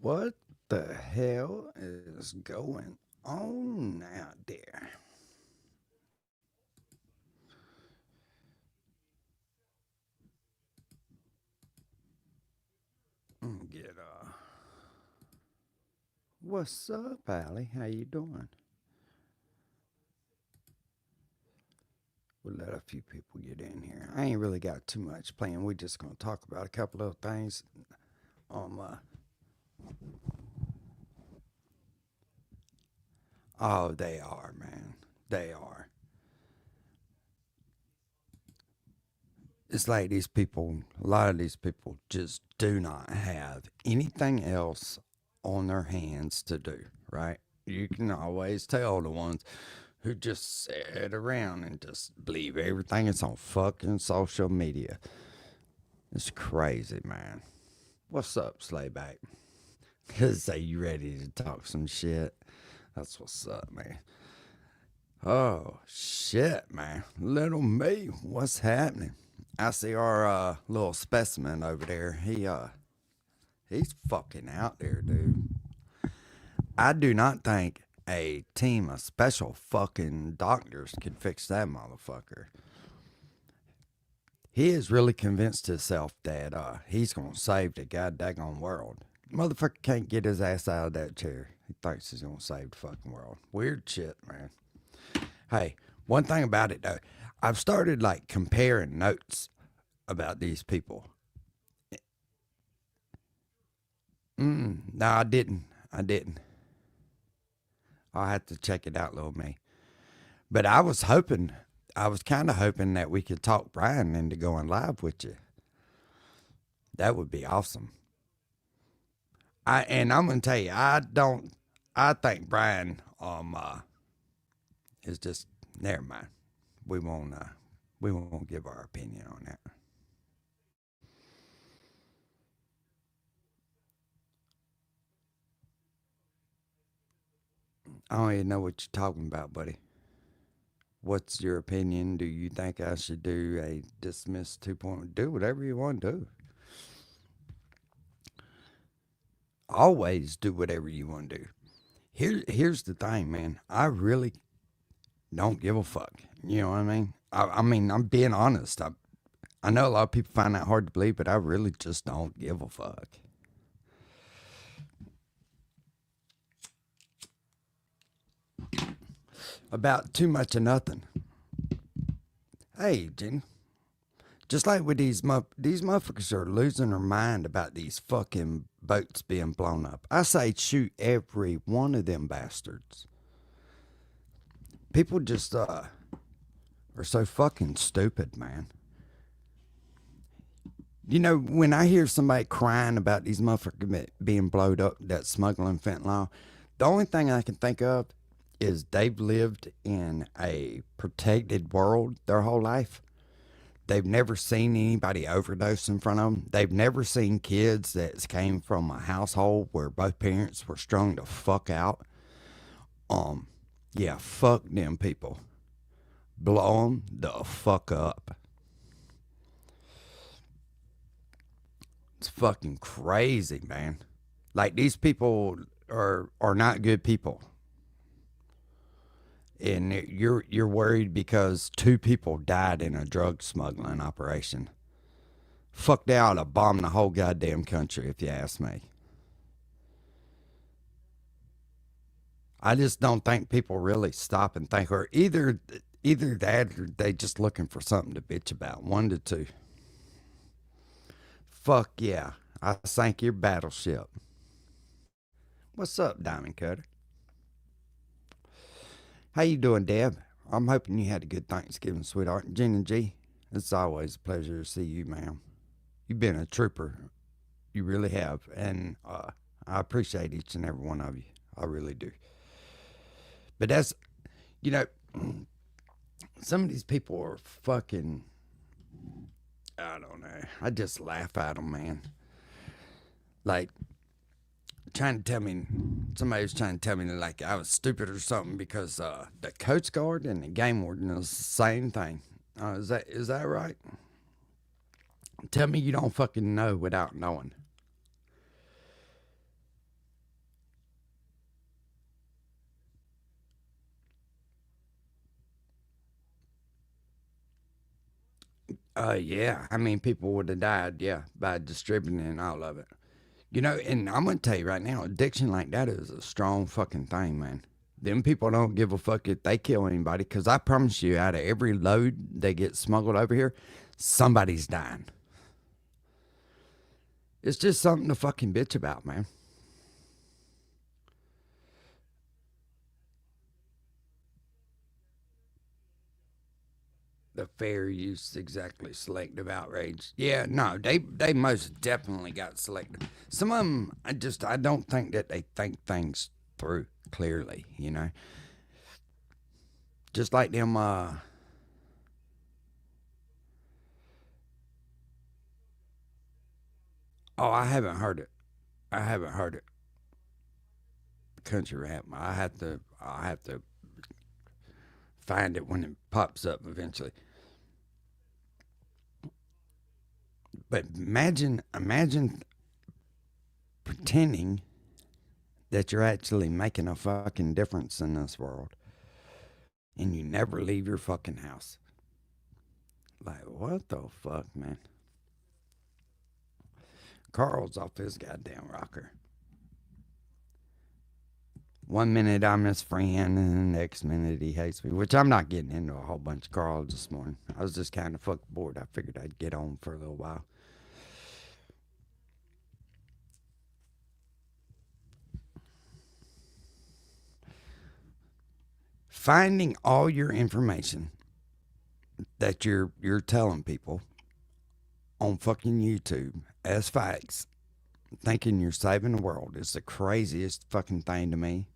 What the hell is going on out there? Get What's up, Allie? How you doing? We'll let a few people get in here. I ain't really got too much planned. We're just gonna talk about a couple of things. Um, uh, oh, they are, man. They are. It's like these people. A lot of these people just do not have anything else on their hands to do. Right? You can always tell the ones who just sit around and just believe everything that's on fucking social media. It's crazy, man. What's up, Slayback? Cause are you ready to talk some shit? That's what's up, man. Oh shit, man. Little me, what's happening? I see our little specimen over there. He's fucking out there, dude. I do not think a team of special fucking doctors could fix that motherfucker. He is really convinced himself that he's gonna save the goddamn world. Motherfucker can't get his ass out of that chair. He thinks he's gonna save the fucking world. Weird shit, man. Hey, one thing about it though, I've started like comparing notes about these people. No, I didn't. I didn't. I'll have to check it out, little me. But I was kind of hoping that we could talk Brian into going live with you. That would be awesome. I'm gonna tell you, I don't. I think Brian is just never mind. We won't. We won't give our opinion on that. I don't even know what you're talking about, buddy. What's your opinion? Do you think I should do a dismiss 2.0? Do whatever you want to do. Always do whatever you want to do. Here's the thing, man. I really don't give a fuck. You know what I mean? I mean, I'm being honest. I know a lot of people find that hard to believe, but I really just don't give a fuck. About too much of nothing. Hey, Jenny. Just like with these motherfuckers are losing their mind about these fucking boats being blown up. I say shoot every one of them bastards. People just are so fucking stupid, man. You know, when I hear somebody crying about these motherfuckers being blowed up that smuggling fentanyl, the only thing I can think of is they've lived in a protected world their whole life. They've never seen anybody overdose in front of them. They've never seen kids that came from a household where both parents were strung the fuck out. Um, yeah, fuck them people. Blow them the fuck up. It's fucking crazy, man. Like these people are not good people, and you're worried because two people died in a drug smuggling operation. Fuck, they ought to bomb the whole goddamn country, if you ask me. I just don't think people really stop and think, or either that or they just looking for something to bitch about. One to two. Fuck yeah, I sank your battleship. What's up, Diamond Cutter? How you doing, Deb? I'm hoping you had a good Thanksgiving, sweetheart. Jen and G, it's always a pleasure to see you, ma'am. You've been a trooper. You really have, and I appreciate each and every one of you. I really do. But that's, you know, some of these people are fucking. I don't know. I just laugh at them, man. Like trying to tell me, somebody was trying to tell me that, like I was stupid or something because the Coast Guard and the game warden is the same thing. Is that right? Tell me you don't fucking know without knowing. Yeah. I mean, people would have died, yeah, by distributing all of it. You know, and I'm gonna tell you right now, addiction like that is a strong fucking thing, man. Them people don't give a fuck if they kill anybody, because I promise you, out of every load that gets smuggled over here, somebody's dying. It's just something to fucking bitch about, man. The fair use, exactly. Selective outrage. Yeah, no, they most definitely got selective. Some of them, I don't think that they think things through clearly. You know, just like them. Oh, I haven't heard it. I haven't heard it. Country rap. I have to find it when it pops up eventually. But imagine pretending that you're actually making a fucking difference in this world, and you never leave your fucking house. Like, what the fuck, man? Carl's off his goddamn rocker. One minute I'm his friend, and the next minute he hates me, which I'm not getting into a whole bunch of Carls this morning. I was just kind of fucking bored. I figured I'd get on for a little while. Finding all your information that you're telling people on fucking YouTube as facts, thinking you're saving the world, is the craziest fucking thing to me.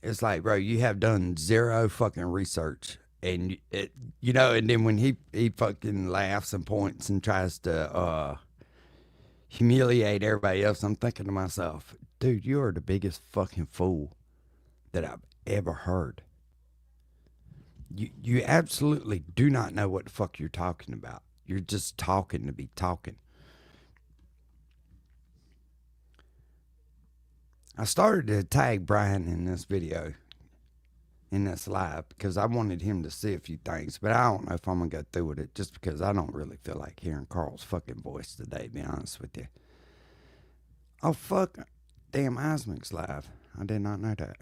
It's like, bro, you have done zero fucking research, and and then when he fucking laughs and points and tries to humiliate everybody else, I'm thinking to myself, dude, you are the biggest fucking fool that I've ever heard. You absolutely do not know what the fuck you're talking about. You're just talking to be talking. I started to tag Brian in this video, in this live, because I wanted him to see a few things, but I don't know if I'm gonna go through with it just because I don't really feel like hearing Carl's fucking voice today, to be honest with you. Oh fuck, damn Osmic's live. I did not know that.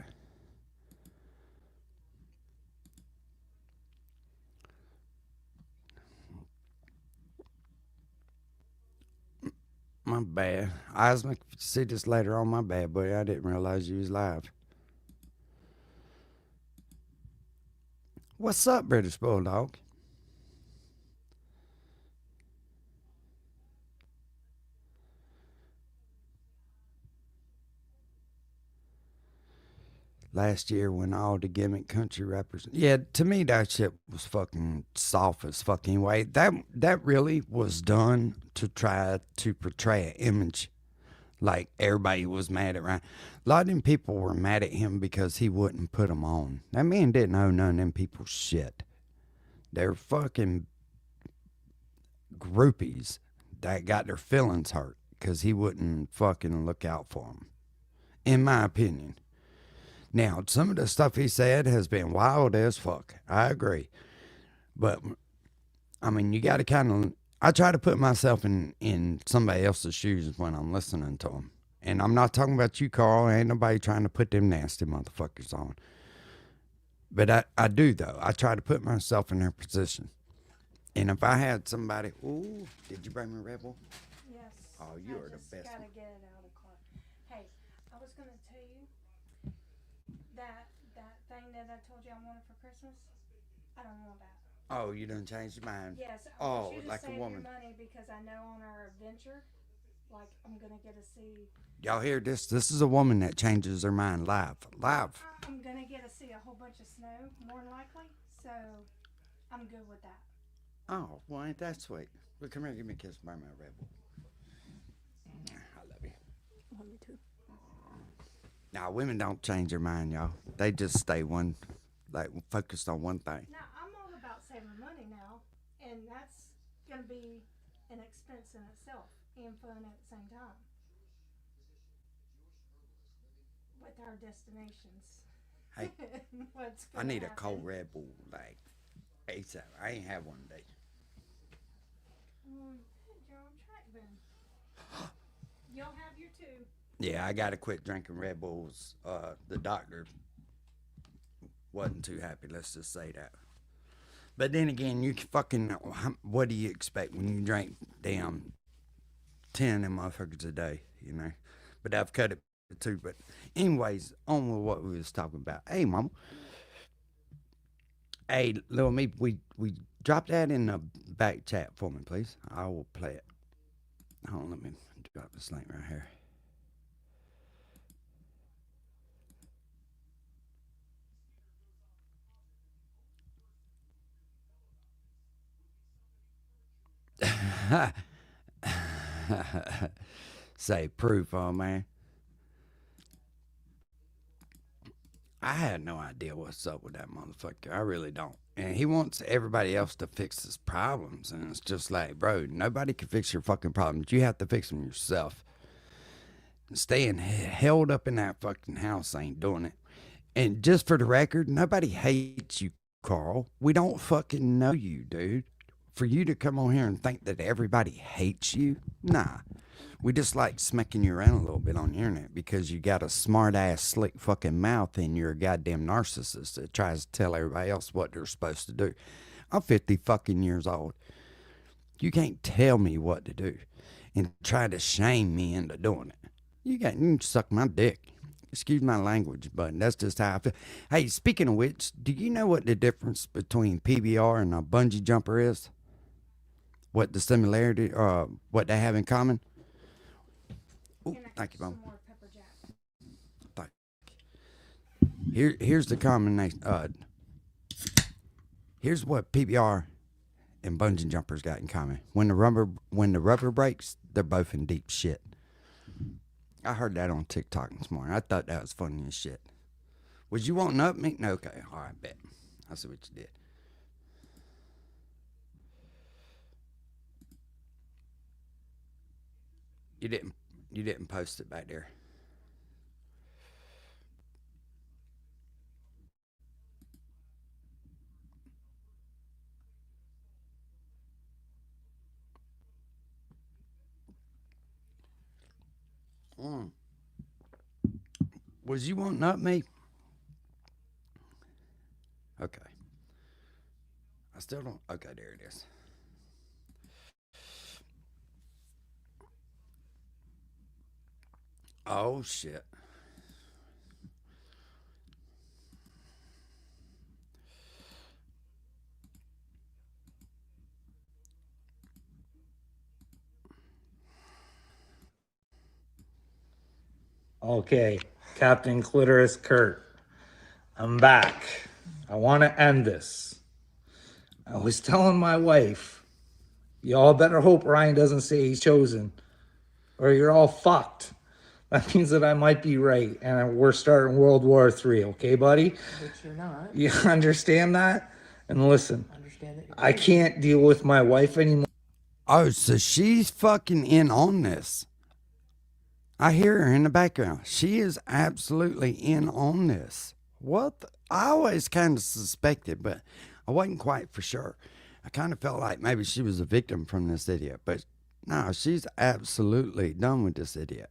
My bad. Osmic, see this later on, my bad, buddy. I didn't realize you was live. What's up, British Bulldog? Last year when all the gimmick country rappers, yeah, to me that shit was fucking soft as fucking way. That really was done to try to portray an image, like everybody was mad at Ryan. A lot of them people were mad at him because he wouldn't put them on. That man didn't owe none of them people shit. They're fucking groupies that got their feelings hurt because he wouldn't fucking look out for them, in my opinion. Now, some of the stuff he said has been wild as fuck. I agree. But, I mean, you got to kind of. I try to put myself in somebody else's shoes when I'm listening to them. And I'm not talking about you, Carl. Ain't nobody trying to put them nasty motherfuckers on. But I do, though. I try to put myself in their position. And if I had somebody. Ooh, did you bring me Rebel? Yes. Oh, you I are the just best. gotta get it out of the car. Hey, I was gonna tell you that thing that I told you I wanted for Christmas. I don't want that. Oh, you done changed your mind. Yes, I want Oh, you to like a save your woman. money because I know on our adventure, like I'm gonna get to see. Y'all hear this? This is a woman that changes her mind live. Live. I'm gonna get to see a whole bunch of snow, more than likely. So I'm good with that. Oh, well, ain't that sweet? Well, come here, give me a kiss, Mama Rebel. I love you. Love me too. Now, women don't change their mind, y'all. They just stay like, focused on one thing. Now I'm all about saving money now, and that's gonna be an expense in itself and fun at the same time with our destinations. Hey, What's I gonna need a happen? cold Red Bull, like, ASAP. I ain't had one today. You're on track then. You'll have your two. Yeah, I got to quit drinking Red Bulls. The doctor wasn't too happy. Let's just say that. But then again, you fucking, what do you expect when you drink damn 10 of them motherfuckers a day, you know? But I've cut it too. But anyways, on with what we was talking about. Hey, mama. Hey, little me, we drop that in the back chat for me, please. I will play it. Hold on, let me drop this link right here. Say proof, oh man. I had no idea what's up with that motherfucker. I really don't. And he wants everybody else to fix his problems. And it's just like, bro, nobody can fix your fucking problems. You have to fix them yourself. Staying held up in that fucking house ain't doing it. And just for the record, nobody hates you, Carl. We don't fucking know you, dude. For you to come on here and think that everybody hates you, nah. We just like smacking you around a little bit on the internet because you got a smart ass, slick fucking mouth and you're a goddamn narcissist that tries to tell everybody else what they're supposed to do. I'm 50 fucking years old. You can't tell me what to do and try to shame me into doing it. You can suck my dick. Excuse my language, but that's just how I feel. Hey, speaking of which, do you know what the difference between PBR and a bungee jumper is? What the similarity, what they have in common? Ooh, thank you, Mom. Here's the combination. Here's what PBR and bungee jumpers got in common. When the rubber breaks, they're both in deep shit. I heard that on TikTok this morning. I thought that was funny as shit. Was you wanting up me? No, okay. All right, bet. I see what you did. You didn't post it back there. Was you wanting up me? Okay. I still don't. Okay, there it is. Oh shit. Okay, Captain Clitoris Kurt, I'm back. I want to end this. I was telling my wife, y'all better hope Ryan doesn't say he's chosen, or you're all fucked. That means that I might be right, and we're starting World War III. Okay, buddy? Which you're not. You understand that? And listen, Understand that you're I can't deal with my wife anymore. Oh, so she's fucking in on this. I hear her in the background. She is absolutely in on this. What? I always kind of suspected, but I wasn't quite for sure. I kind of felt like maybe she was a victim from this idiot, but no, she's absolutely done with this idiot.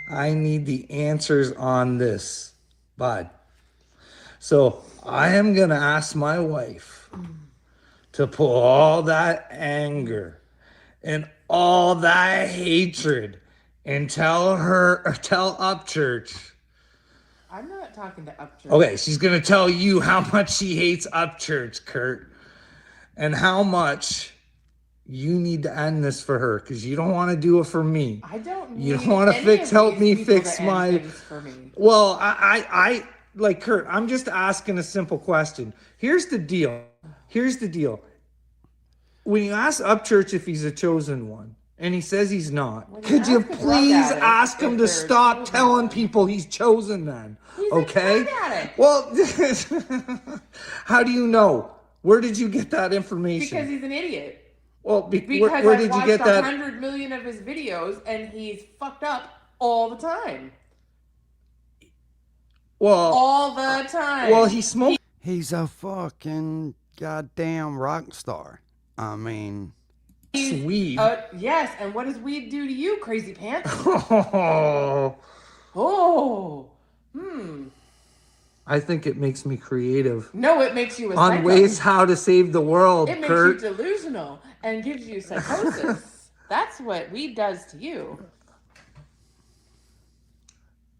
I need the answers on this, bud. So I am going to ask my wife to pull all that anger and all that hatred and tell Upchurch. I'm not talking to Upchurch. Okay, she's going to tell you how much she hates Upchurch, Kurt, and how much you need to end this for her because you don't want to do it for me. I don't need You don't want to help me fix my. For me. Well, I like Kurt. I'm just asking a simple question. Here's the deal. When you ask Upchurch if he's a chosen one, and he says he's not, could you please ask him to stop telling people he's chosen then? He's Okay? a drug addict. Well, how do you know? Where did you get that information? Because he's an idiot. Well, Because where I've did you watched get that? 100 million of his videos, and he's fucked up all the time. Well, All the time. well, he smoked. He's a fucking goddamn rock star. I mean, Weed. Yes, and what does weed do to you, crazy pants? Oh, Oh, I think it makes me creative no, it makes you a on psycho. ways how to save the world, It makes Kurt. you delusional and gives you psychosis. That's what weed does to you.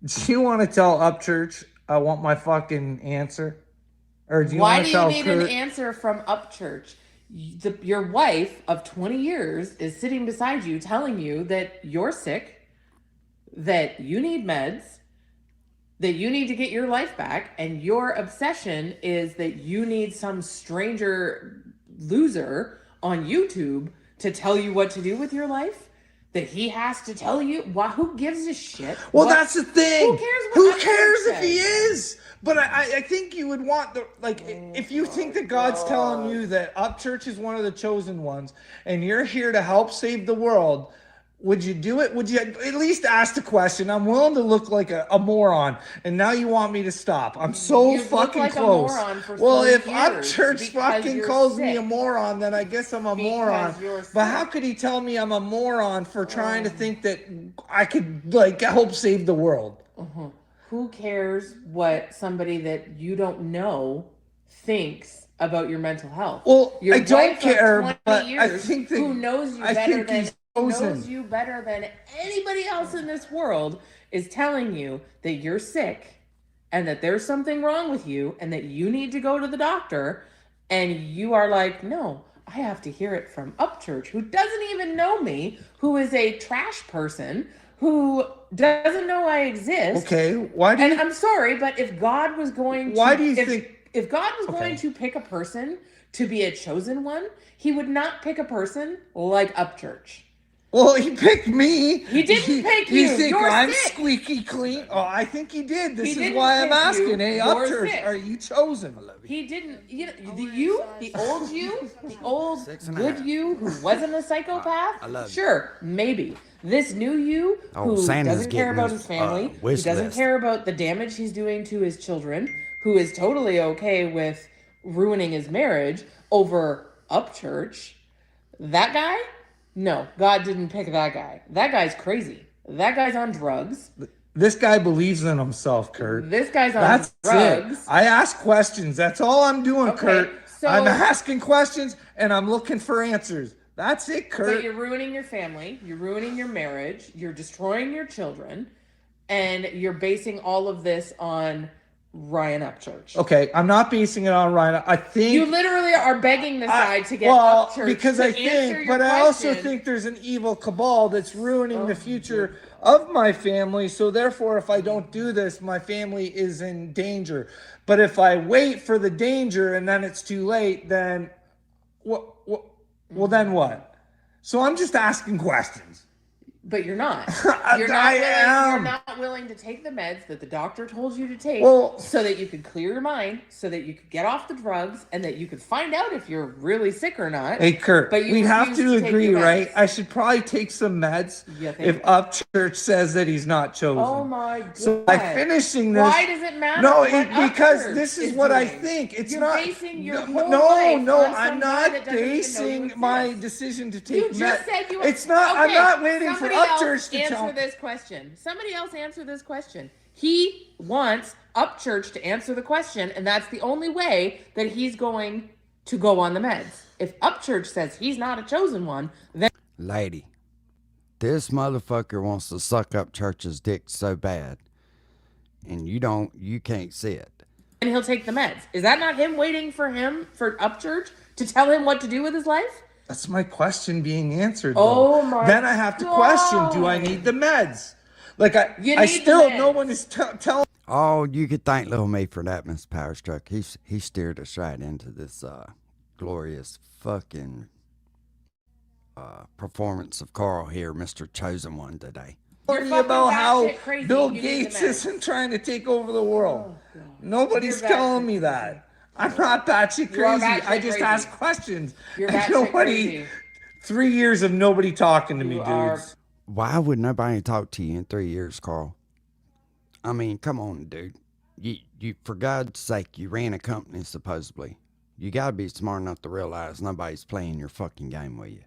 Do you want to tell Upchurch I want my fucking answer? Or do you Why want do to you tell need Kurt? an answer from Upchurch? Your wife of 20 years is sitting beside you telling you that you're sick, that you need meds, that you need to get your life back, and your obsession is that you need some stranger loser on YouTube to tell you what to do with your life? That he has to tell you? Why? Who gives a shit? Well, What- that's the thing. Who cares what Who Upchurch cares if says? he is? But I think you would want the like if you think that God's telling you that Upchurch is one of the chosen ones and you're here to help save the world, would you do it? Would you at least ask the question? I'm willing to look like a moron, and now you want me to stop. I'm so You've looked fucking like a close. moron for Well, 30 if years Upchurch because fucking you're calls me a sick. moron, then I guess I'm a Because moron. you're But how sick. could he tell me I'm a moron for trying to think that I could like help save the world? Who cares what somebody that you don't know thinks about your mental health? Well, Your I don't wife of care, 20 but I years think that who knows you I better think than he's chosen. knows you better than anybody else in this world is telling you that you're sick and that there's something wrong with you and that you need to go to the doctor, and you are like, no, I have to hear it from Upchurch, who doesn't even know me, who is a trash person, who doesn't know I exist. Okay, why do And you? I'm sorry, but if God was going Why to, do you if, think- if God was Okay. going to pick a person to be a chosen one, he would not pick a person like Upchurch. Well, he picked me. He didn't pick You you. think You're I'm sick. squeaky clean? Oh, I think he did. This He is didn't why I'm pick you. asking. Hey, You're Upchurch, sick. are you chosen? He didn't, you know, the old you, the old 6.5. good you who wasn't a psychopath. I love you. Sure, maybe. This new you Oh, who Santa's doesn't care getting about his, his family, who wish doesn't list. care about the damage he's doing to his children, who is totally okay with ruining his marriage over Upchurch. That guy? No, God didn't pick that guy. That guy's crazy. That guy's on drugs. This guy believes in himself, Kurt. This guy's on That's drugs. it. I ask questions. That's all I'm doing, Okay, Kurt. so- I'm asking questions and I'm looking for answers. That's it, But Kurt. you're ruining your family, you're ruining your marriage, you're destroying your children, and you're basing all of this on Ryan Upchurch. Okay, I'm not basing it on Ryan. I think You literally are begging this guy to get well, Upchurch because to I answer think, your but I also question. think there's an evil cabal that's ruining Oh, the future of my family. So therefore, if I don't do this, my family is in danger. But if I wait for the danger and then it's too late, then what? Well, then what? So I'm just asking questions. But you're not. I You're am. not willing to take the meds that the doctor told you to take Well- so that you could clear your mind, so that you could get off the drugs, and that you could find out if you're really sick or not. Hey, Kurt, But you we have refuse to to take agree, your meds. right? I should probably take some meds You think? if Upchurch says that he's not chosen. Oh my god. So by finishing this, Why does it matter? No, what because Upchurch this is what I doing? think. It's You're not basing your no, whole no, life no. on I'm some guy not that doesn't even know basing you my exist. decision to You take just meds. said you were. It's not. I'm Okay, not waiting for somebody else Upchurch to tell. answer this question. Somebody else answer this question. He wants Upchurch to answer the question, and that's the only way that he's going to go on the meds. If Upchurch says he's not a chosen one, then Lady, this motherfucker wants to suck up Church's dick so bad, and you can't see it. he'll take the meds. Is that not him waiting for Upchurch to tell him what to do with his life? That's my question being answered. Oh though. my Then I have to question: do I God. need the meds? Like I You I need the still meds. no one is telling. Oh, you could thank little me for that, Miss Powerstruck. He steered us right into this glorious fucking performance of Carl here, Mr. Chosen One today. You're Me fucking about how batshit crazy. Bill You need the Gates meds. isn't trying to take over the world. God. Nobody's You're telling batshit me that. I'm not batshit You are crazy. batshit I just crazy. ask questions. You're And batshit crazy. 3 years of nobody talking to me, You are- dudes. Why would nobody talk to you in 3 years, Carl? I mean, come on, dude. You for God's sake, you ran a company supposedly. You gotta be smart enough to realize nobody's playing your fucking game with you.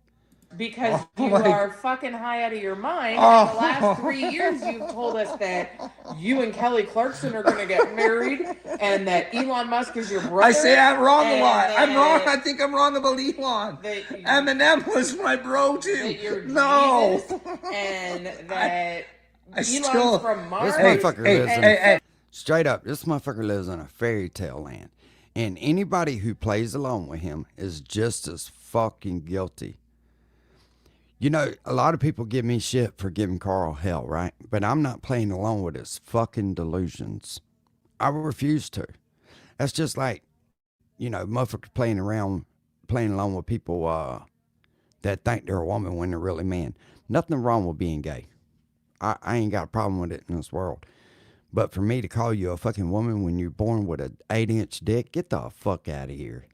because Oh you my- are fucking high out of your mind. Oh. In the last 3 years, you've told us that you and Kelly Clarkson are going to get married, and that Elon Musk is your brother. I say I'm wrong a and lot. I'm wrong. that- I think I'm wrong about Elon. that you- Eminem was my bro too. that you're No. Jesus, and that I Elon's still- from Mars. This motherfucker Hey, lives in hey. straight up. This motherfucker lives in a fairy tale land, and anybody who plays along with him is just as fucking guilty. You know, a lot of people give me shit for giving Carl hell, right? But I'm not playing along with his fucking delusions. I refuse to. That's just like, you know, motherfuckers playing along with people that think they're a woman when they're really men. Nothing wrong with being gay. I ain't got a problem with it in this world. But for me to call you a fucking woman when you're born with an 8-inch dick, get the fuck out of here.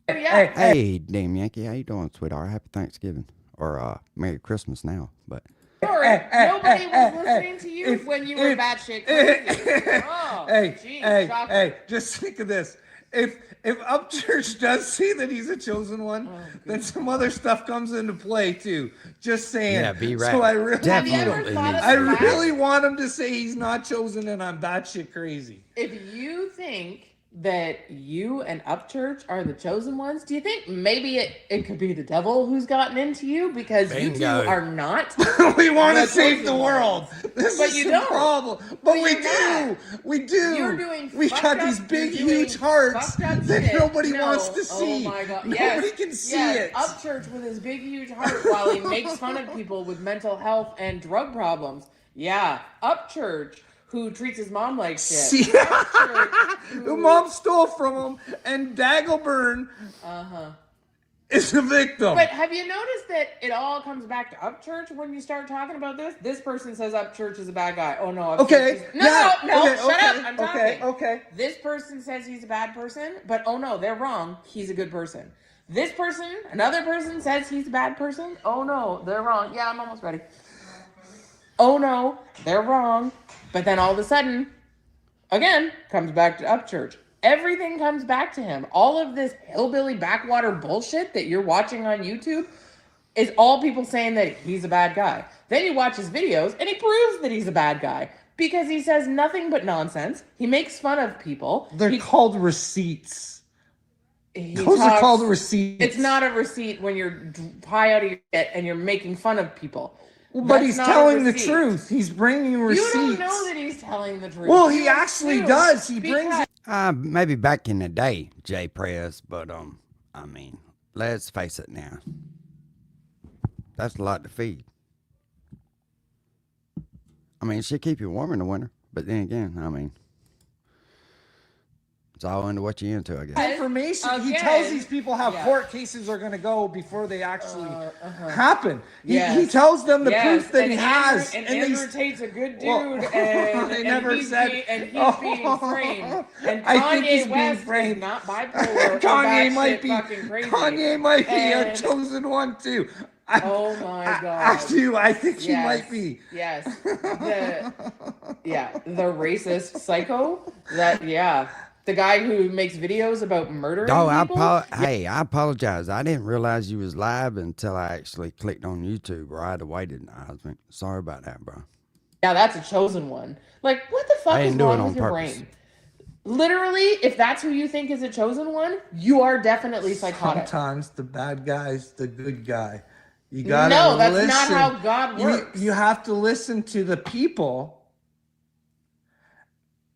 Yeah. Hey, damn Yankee, how you doing, sweetheart? Happy Thanksgiving. Or Merry Christmas now. But Sorry, nobody was listening to you when you were batshit crazy. Oh, geez, shocking. hey, just think of this. If Upchurch does see that he's a chosen one, then some other stuff comes into play too. Just saying. yeah, be right. So I really, Have you ever Definitely thought needs of I to be the fact- really want him to say he's not chosen and I'm batshit crazy. If you think that you and Upchurch are the chosen ones, do you think maybe it could be the devil who's gotten into you because you two Bingo. are not? We want to The save the chosen world. This But is you the don't. problem. But But we you're do. not. We do. You're doing We fucked got up- these big, you're doing huge hearts fucked up that shit. nobody No. wants to see. Oh my god! Nobody Yes. can see yes. it. Upchurch with his big huge heart while he makes fun of people with mental health and drug problems. Yeah, Upchurch who treats his mom like shit. See, Upchurch the mom stole from him, and Daggleburn is the victim. But have you noticed that it all comes back to Upchurch when you start talking about this? This person says Upchurch is a bad guy. Oh no, Upchurch Okay. is... No, yeah, no, okay, shut up. okay, I'm okay, talking. okay. This person says he's a bad person, but oh no, they're wrong. He's a good person. This person, another person says he's a bad person. Oh no, they're wrong. Yeah, I'm almost ready. Oh no, they're wrong. But then all of a sudden, again, comes back to Upchurch. Everything comes back to him. All of this hillbilly backwater bullshit that you're watching on YouTube is all people saying that he's a bad guy. Then you watch his videos and he proves that he's a bad guy because he says nothing but nonsense. He makes fun of people. They're He- called receipts. he Those are talks- called receipts. It's not a receipt when you're high out of your shit and you're making fun of people. But That's he's not a telling the receipt. truth. He's bringing receipts. You don't know that he's telling the truth. Well, he You actually assume does. He brings because- it. maybe back in the day, Jay Press, but I mean, let's face it now. That's a lot to feed. I mean, she'll keep you warm in the winter, but then again, I mean, it's all into what you're into, I guess. Information. He Again, tells these people how yeah. court cases are going to go before they actually happen. He Yes. tells them the Yes, proof that and he Andrew, has. and they- Andrew Tate's a good dude, Well, and, they and never he's said- being Oh. framed. And I think he's Kanye being West framed. is not bipolar. or Kanye batshit might be. fucking crazy. Kanye might be a And- chosen one too. Oh my God. I do. I think he Yes, might be. Yes. The racist psycho. The guy who makes videos about murdering Oh, people. I apologize. I didn't realize you was live until I actually clicked on YouTube or I'd have waited. Sorry about that, bro. Yeah, that's a chosen one. Like, what the fuck I is didn't do it wrong on with your purpose. brain? Literally, if that's who you think is a chosen one, you are definitely psychotic. Sometimes the bad guy's the good guy. You gotta No, that's listen. not how God works. You have to listen to the people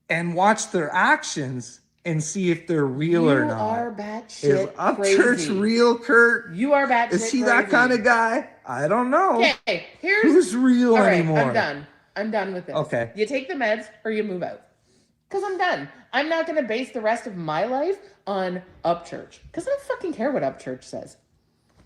and watch their actions and see if they're real or You not. are Is batshit Upchurch crazy. real, Kurt? You are batshit Is he crazy. that kind of guy? I don't know. Okay, here's Who's real all right, anymore? I'm done. I'm done with this. Okay. You take the meds or you move out. Because I'm done. I'm not going to base the rest of my life on Upchurch. Because I don't fucking care what Upchurch says.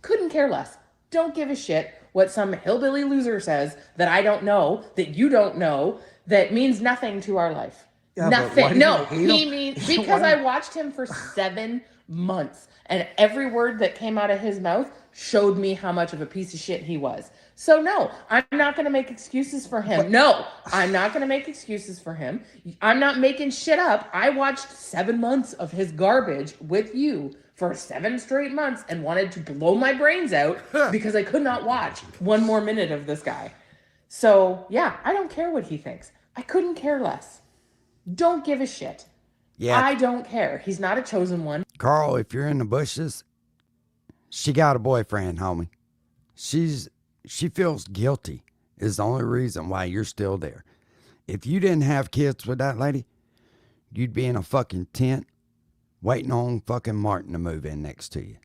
Couldn't care less. Don't give a shit what some hillbilly loser says that I don't know, that you don't know, that means nothing to our life. Yeah, but why nothing. do No, you hate he him? means because Why- I watched him for 7 months and every word that came out of his mouth showed me how much of a piece of shit he was. So no, I'm not going to make excuses for him. No, I'm not going to make excuses for him. I'm not making shit up. I watched 7 months of his garbage with you for 7 straight months and wanted to blow my brains out because I could not watch one more minute of this guy. So, yeah, I don't care what he thinks. I couldn't care less. Don't give a shit. Yeah. I don't care. He's not a chosen one. Carl, if you're in the bushes, she got a boyfriend, homie. She feels guilty is the only reason why you're still there. If you didn't have kids with that lady, you'd be in a fucking tent waiting on fucking Martin to move in next to you.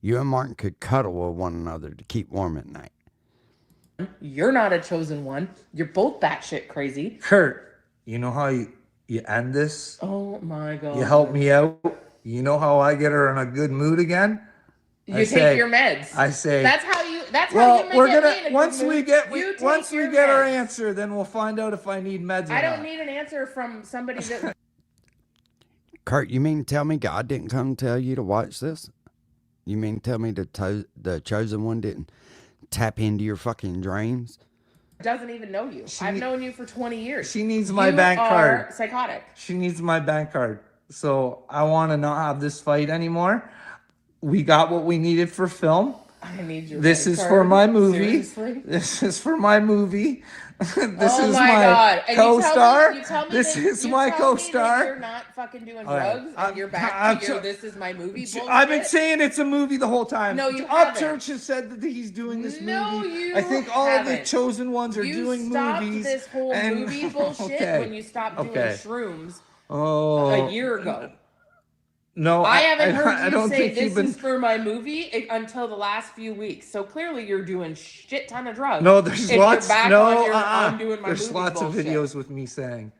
You and Martin could cuddle with one another to keep warm at night. You're not a chosen one. You're both batshit crazy. Kurt, you know how you end this? Oh my God. You help me out. You know how I get her in a good mood again? You I take say- your meds. I say, That's how you well, make we're it gonna mean a once good we mood. get You take once we your get our meds. answer, then we'll find out if I need meds or I don't not. need an answer from somebody that Kurt, you mean to tell me God didn't come tell you to watch this? You mean to tell me the chosen one didn't tap into your fucking dreams? doesn't even know you. I've known you for 20 years. She needs my You bank are card. psychotic. She needs my bank card. So I want to not have this fight anymore. We got what we needed for film. I need your This bank is card. for my movie. Seriously? This is for my movie. This Oh is my my God. And co-star. you tell me This that- is you my tell me that co-star. You're not fucking doing All right. drugs I'm- and you're back I'm to your so- this is my movie bullshit. I've been saying it's a movie the whole time. No, you Upchurch haven't. has said that he's doing this No, movie. you I think all of the haven't. chosen ones are you doing stopped movies. this whole and- movie bullshit Okay. when you stopped doing Okay. shrooms Oh, a year ago. No, I haven't heard I you don't say think this you've been. is for my movie until the last few weeks. So clearly you're doing shit ton of drugs. No, there's if lots. You're back No, on your, I'm doing my there's movie lots bullshit. of videos with me saying.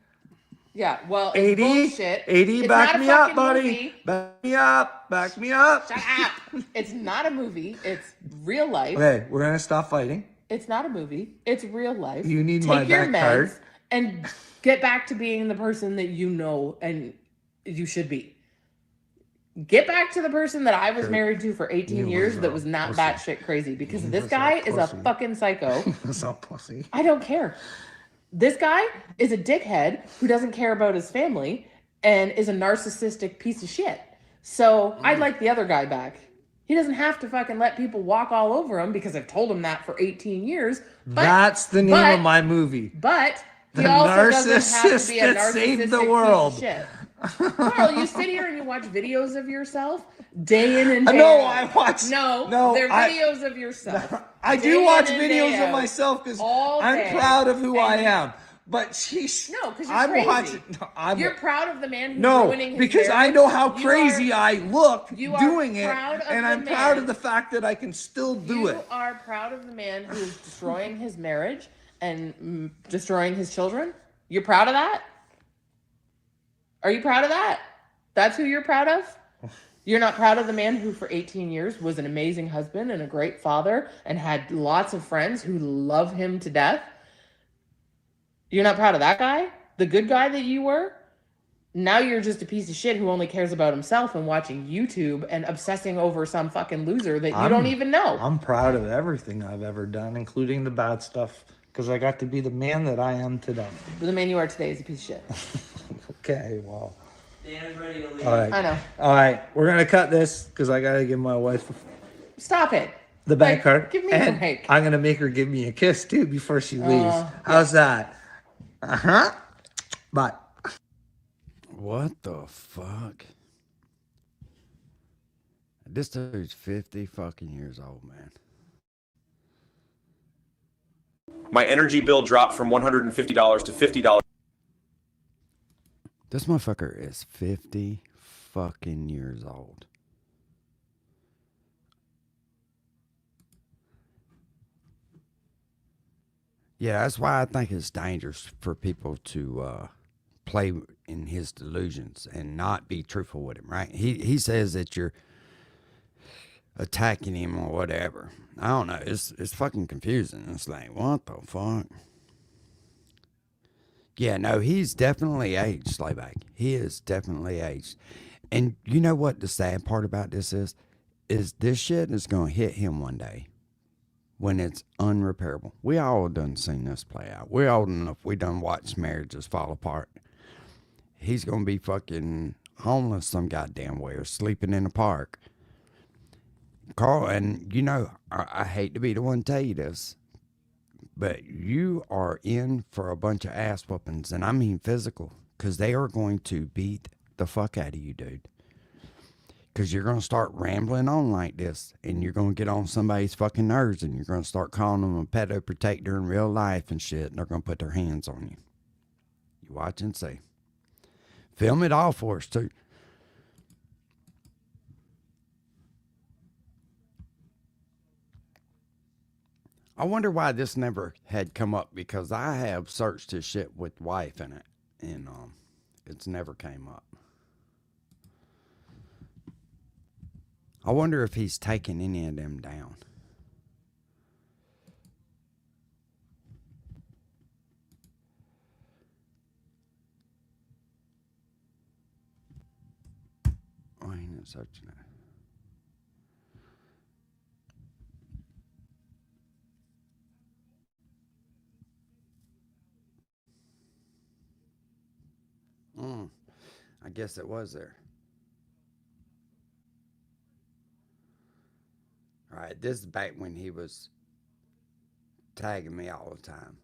Yeah, well, it's 80, bullshit. 80, It's back not a me up, fucking buddy. movie. Back me up. Back me up. Shut up. It's not a movie. It's real life. Okay, we're gonna stop fighting. It's not a movie. It's real life. You need Take my your bank meds card. and get back to being the person that you know and you should be. Get back to the person that I was married to for 18 You years was that a was not pussy. batshit crazy because You this was a guy is a pussy. fucking psycho. That's not pussy. I don't care. This guy is a dickhead who doesn't care about his family and is a narcissistic piece of shit. So I'd like the other guy back. He doesn't have to fucking let people walk all over him because I've told him that for 18 years. But, That's the name but- of my movie. But he The also doesn't have to be a narcissist that narcissistic saved the piece world. of shit. Carl, you sit here and you watch videos of yourself day in and day No, out. I watch. No, they're videos of yourself. I Day do watch in and day videos of out. myself because All I'm day. proud of who I And- am. But she's No, because you're I'm crazy. watching. No, I'm You're proud of the man who's no, ruining his because I marriage. know how You crazy are- I look you are doing it, proud of and the I'm proud man. of the fact that I can still do You it. are proud of the man who is destroying his marriage and destroying his children? You're proud of that? Are you proud of that? That's who you're proud of? You're not proud of the man who for 18 years was an amazing husband and a great father and had lots of friends who love him to death? You're not proud of that guy? The good guy that you were? Now you're just a piece of shit who only cares about himself and watching YouTube and obsessing over some fucking loser that you don't even know. I'm proud of everything I've ever done, including the bad stuff, because I got to be the man that I am today. The man you are today is a piece of shit. Okay, well. Dan's ready to leave. All right. I know. All right, we're gonna cut this because I gotta give my wife Stop it. the bank Like, card. give me a and break. I'm gonna make her give me a kiss too before she leaves. How's that? Bye. What the fuck? This dude's 50 fucking years old, man. My energy bill dropped from $150 to $50. This motherfucker is 50 fucking years old. Yeah, that's why I think it's dangerous for people to play in his delusions and not be truthful with him, right? He says that you're attacking him or whatever. I don't know. It's fucking confusing. It's like, what the fuck? Yeah, no, he's definitely aged, Slayback. He is definitely aged. And you know what the sad part about this is? Is this shit is going to hit him one day when it's unrepairable. We all done seen this play out. We're old enough. We done watched marriages fall apart. He's going to be fucking homeless some goddamn way or sleeping in a park Carl, and you know, I hate to be the one to tell you this, but you are in for a bunch of ass whoopings, and I mean physical, because they are going to beat the fuck out of you, dude. Because you're going to start rambling on like this, and you're going to get on somebody's fucking nerves, and you're going to start calling them a pedo protector in real life and shit, and they're going to put their hands on you. You watch and see. Film it all for us, too. I wonder why this never had come up, because I have searched his shit with wife in it, and it's never came up. I wonder if he's taken any of them down. Oh, I ain't searching it. I guess it was there. All right, this is back when he was tagging me all the time.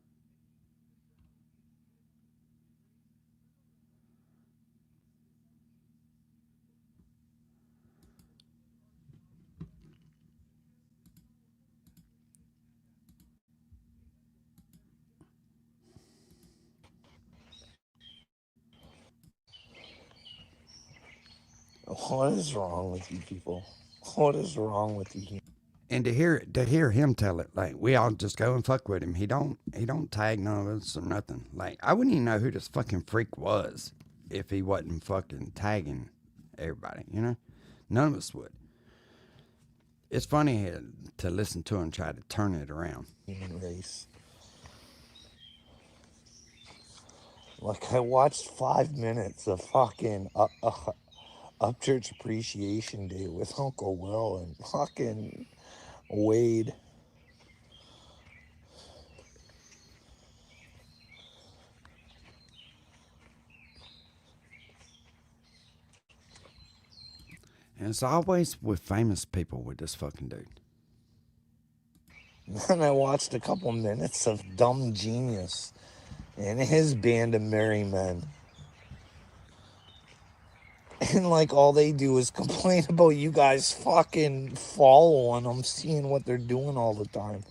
What is wrong with you people? What is wrong with you? And to hear him tell it, like we all just go and fuck with him. He don't tag none of us or nothing. Like I wouldn't even know who this fucking freak was if he wasn't fucking tagging everybody. You know, none of us would. It's funny to listen to him try to turn it around. Human race. Like I watched 5 minutes of fucking Upchurch Appreciation Day with Uncle Will and fucking Wade. And it's always with famous people with this fucking dude. Then I watched a couple minutes of Dumb Genius and his band of merry men. And like all they do is complain about you guys fucking following them, seeing what they're doing all the time.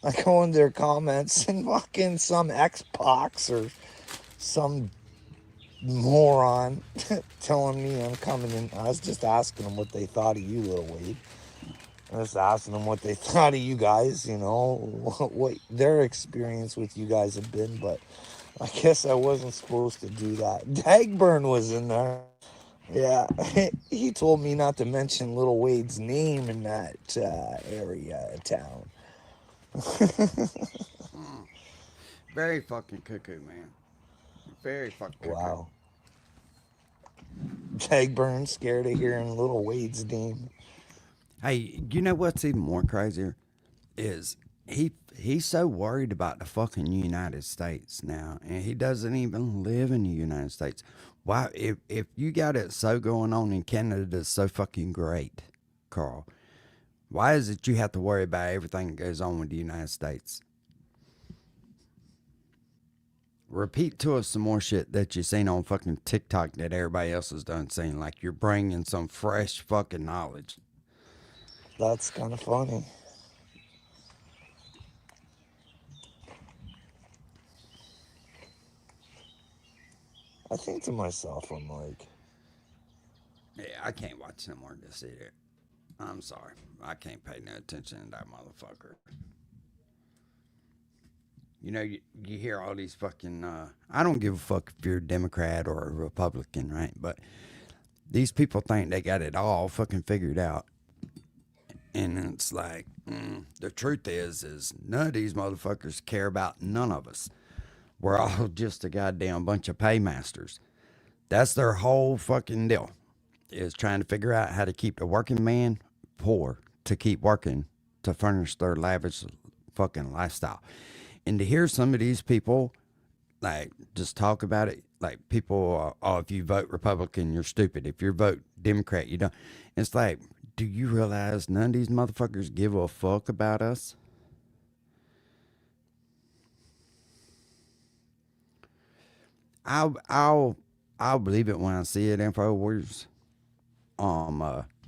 I go in their comments and fucking some Xbox or some moron telling me I'm coming in. I was just asking them what they thought of you, Little Wade. I was asking them what they thought of you guys, you know, what their experience with you guys have been, but I guess I wasn't supposed to do that. Dagburn was in there. Yeah, he told me not to mention Little Wade's name in that area of town. Very fucking cuckoo, man. Very fucking cuckoo. Wow. Dagburn scared of hearing Little Wade's name. Hey, you know what's even more crazier is he's so worried about the fucking United States now, and he doesn't even live in the United States. Why, if you got it so going on in Canada that's so fucking great, Carl, why is it you have to worry about everything that goes on with the United States? Repeat to us some more shit that you seen on fucking TikTok that everybody else has done seen, like you're bringing some fresh fucking knowledge. That's kind of funny. I think to myself, I'm like, Yeah, I can't watch no more of this either. I'm sorry. I can't pay no attention to that motherfucker. You know, you hear all these fucking, I don't give a fuck if you're a Democrat or a Republican, right? But these people think they got it all fucking figured out. And it's like, the truth is none of these motherfuckers care about none of us. We're all just a goddamn bunch of paymasters. That's their whole fucking deal, is trying to figure out how to keep the working man poor to keep working to furnish their lavish fucking lifestyle. And to hear some of these people, like, just talk about it, like people, oh, if you vote Republican, you're stupid. If you vote Democrat, you don't. It's like, do you realize none of these motherfuckers give a fuck about us? I'll believe it when I see it. InfoWars.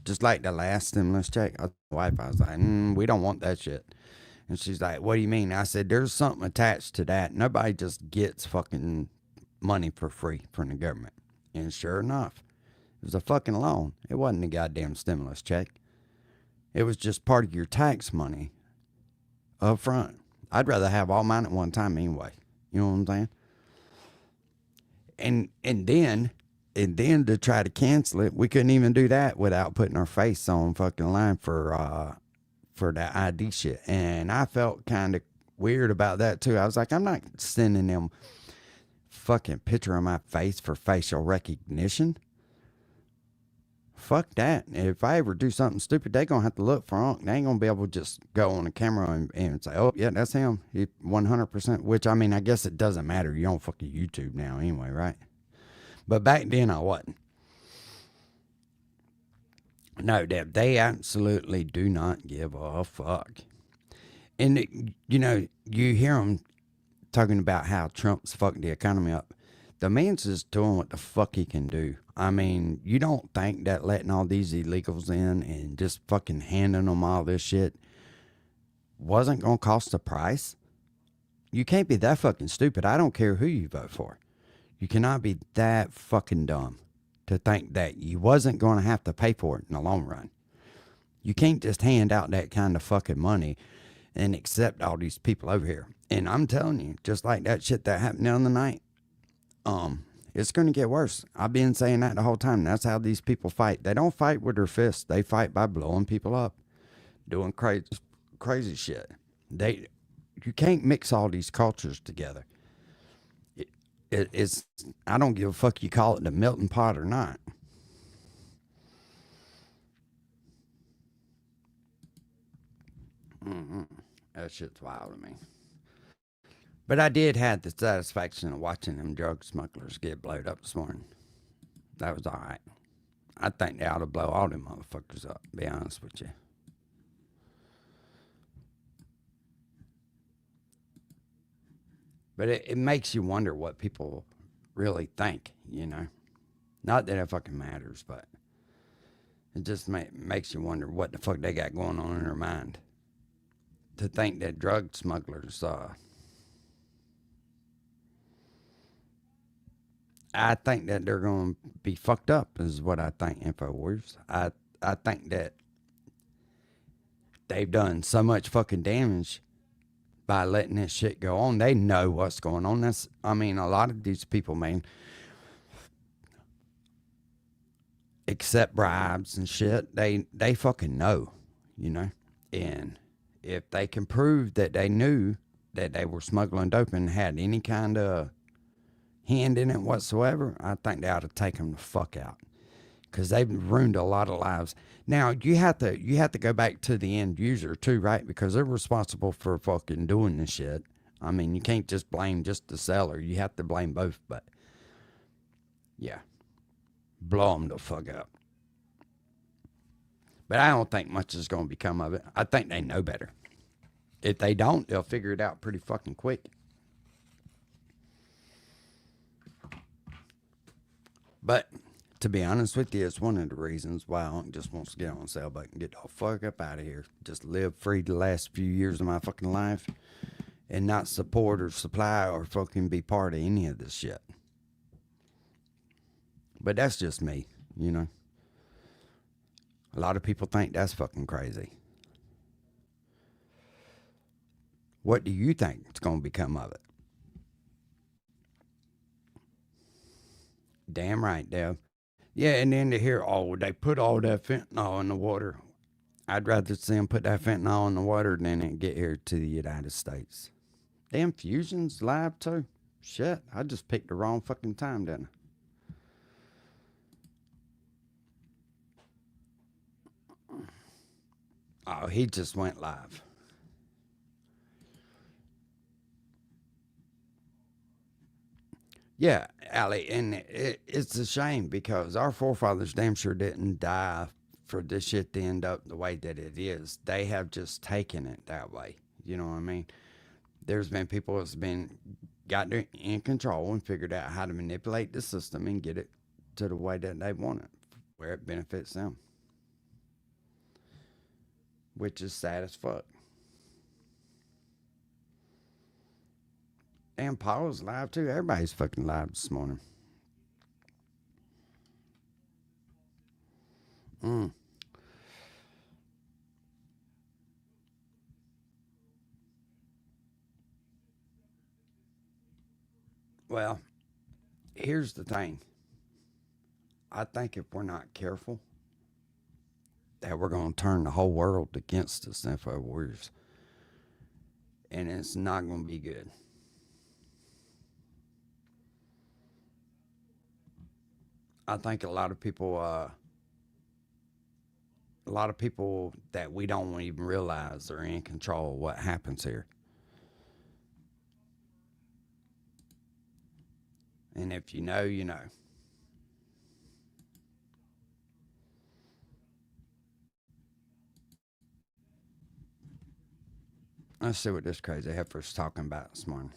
Just like the last stimulus check, I told my wife, I was like, we don't want that shit. And she's like, what do you mean? I said, there's something attached to that. Nobody just gets fucking money for free from the government. And sure enough, it was a fucking loan. It wasn't a goddamn stimulus check. It was just part of your tax money up front. I'd rather have all mine at one time anyway. You know what I'm saying? And then to try to cancel it, we couldn't even do that without putting our face on fucking line for that ID shit. And I felt kind of weird about that too. I was like, I'm not sending them fucking picture of my face for facial recognition. Fuck that. If I ever do something stupid, they gonna have to look for Unc. They ain't gonna be able to just go on the camera and say, oh yeah, that's him. He 100%. Which I mean, I guess it doesn't matter. You don't fucking YouTube now anyway, right? But back then I wasn't. No, Deb, they absolutely do not give a fuck. And, you know, you hear them talking about how Trump's fucked the economy up. The man's just doing what the fuck he can do. I mean, you don't think that letting all these illegals in and just fucking handing them all this shit wasn't going to cost a price? You can't be that fucking stupid. I don't care who you vote for. You cannot be that fucking dumb to think that you wasn't going to have to pay for it in the long run. You can't just hand out that kind of fucking money and accept all these people over here. And I'm telling you, just like that shit that happened the other night, it's going to get worse. I've been saying that the whole time. That's how these people fight. They don't fight with their fists. They fight by blowing people up, doing crazy shit. You can't mix all these cultures together. It's I don't give a fuck you call it the melting pot or not. That shit's wild to me. But I did have the satisfaction of watching them drug smugglers get blowed up this morning. That was all right. I think they ought to blow all them motherfuckers up, to be honest with you. But it makes you wonder what people really think, you know. Not that it fucking matters, but it just makes you wonder what the fuck they got going on in their mind. To think that drug smugglers, I think that they're going to be fucked up is what I think, InfoWars. I think that they've done so much fucking damage by letting this shit go on. They know what's going on. I mean, a lot of these people, man, accept bribes and shit. They fucking know, you know. And if they can prove that they knew that they were smuggling dope and had any kind of hand in it whatsoever, I think they ought to take them the fuck out, because they've ruined a lot of lives. Now you have to go back to the end user too, right? Because they're responsible for fucking doing this shit. I mean, you can't just blame just the seller. You have to blame both. But yeah, blow them the fuck up. But I don't think much is going to become of it. I think they know better. If they don't, they'll figure it out pretty fucking quick. But to be honest with you, it's one of the reasons why Unc just wants to get on sailboat and get the fuck up out of here. Just live free the last few years of my fucking life and not support or supply or fucking be part of any of this shit. But that's just me, you know. A lot of people think that's fucking crazy. What do you think is going to become of it? Damn right, Deb. Yeah, and then to hear, oh, they put all that fentanyl in the water. I'd rather see them put that fentanyl in the water than it get here to the United States. Damn, Fusion's live too. Shit, I just picked the wrong fucking time, didn't I? Oh, he just went live. Yeah, Allie, and it's a shame because our forefathers damn sure didn't die for this shit to end up the way that it is. They have just taken it that way. You know what I mean? There's been people that's been got in control and figured out how to manipulate the system and get it to the way that they want it, where it benefits them. Which is sad as fuck. Damn, Paula's live too. Everybody's fucking live this morning. Well, here's the thing. I think if we're not careful, that we're going to turn the whole world against us, Info Warriors. And it's not going to be good. I think a lot of people that we don't even realize are in control of what happens here. And if you know, you know. Let's see what this crazy heifer's talking about this morning.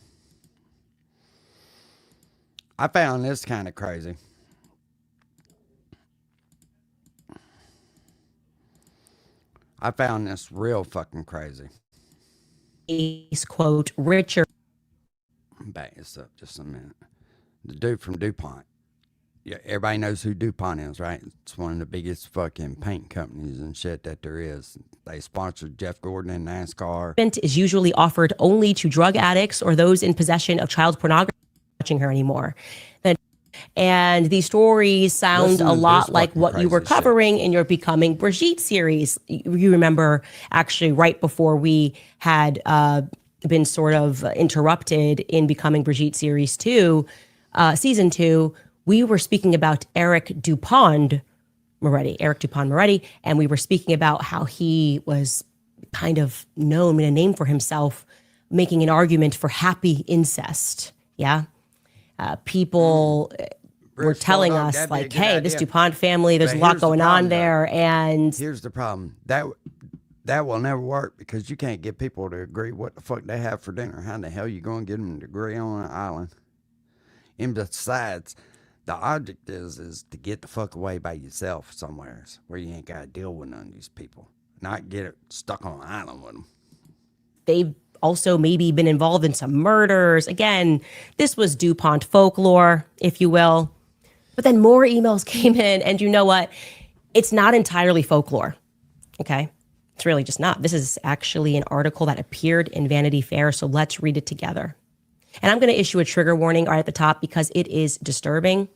I found this kind of crazy. I found this real fucking crazy. Quote, Richard. Back this up just a minute. The dude from DuPont. Yeah, everybody knows who DuPont is, right? It's one of the biggest fucking paint companies and shit that there is. They sponsored Jeff Gordon in NASCAR. Is usually offered only to drug addicts or those in possession of child pornography. Watching her anymore. And these stories sound a lot like what you were covering in your Becoming Brigitte series. You remember actually right before we had been sort of interrupted in Becoming Brigitte series 2, season 2, we were speaking about Eric Dupont Moretti, and we were speaking about how he was kind of known, made a name for himself, making an argument for happy incest. Yeah. People were telling us like, hey, this DuPont family, there's a lot going on there. And here's the problem. That will never work because you can't get people to agree what the fuck they have for dinner. How the hell you going to get them to agree on an island? And besides, the object is to get the fuck away by yourself somewhere where you ain't got to deal with none of these people. Not get it stuck on an island with them. They've also maybe been involved in some murders. Again, this was DuPont folklore, if you will. But then more emails came in, and you know what? It's not entirely folklore, okay? It's really just not. This is actually an article that appeared in Vanity Fair, so let's read it together. And I'm going to issue a trigger warning right at the top because it is disturbing.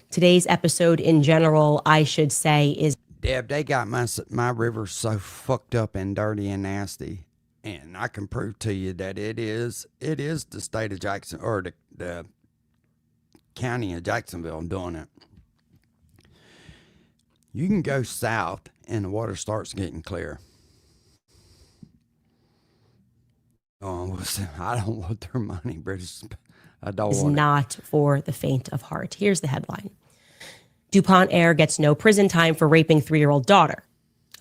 Today's episode in general, I should say, is... Deb, they got my river so fucked up and dirty and nasty. And I can prove to you that it is the state of Jackson, or the county of Jacksonville doing it. You can go south and the water starts getting clear. Oh, I don't want their money, British. I don't want it. Is not for the faint of heart. Here's the headline. DuPont heir gets no prison time for raping 3-year-old daughter.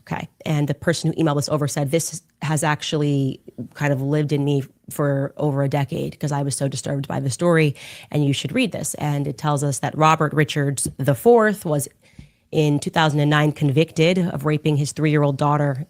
Okay. And the person who emailed this over said, this has actually kind of lived in me for over a decade because I was so disturbed by the story, and you should read this. And it tells us that Robert Richards IV was in 2009 convicted of raping his 3-year-old daughter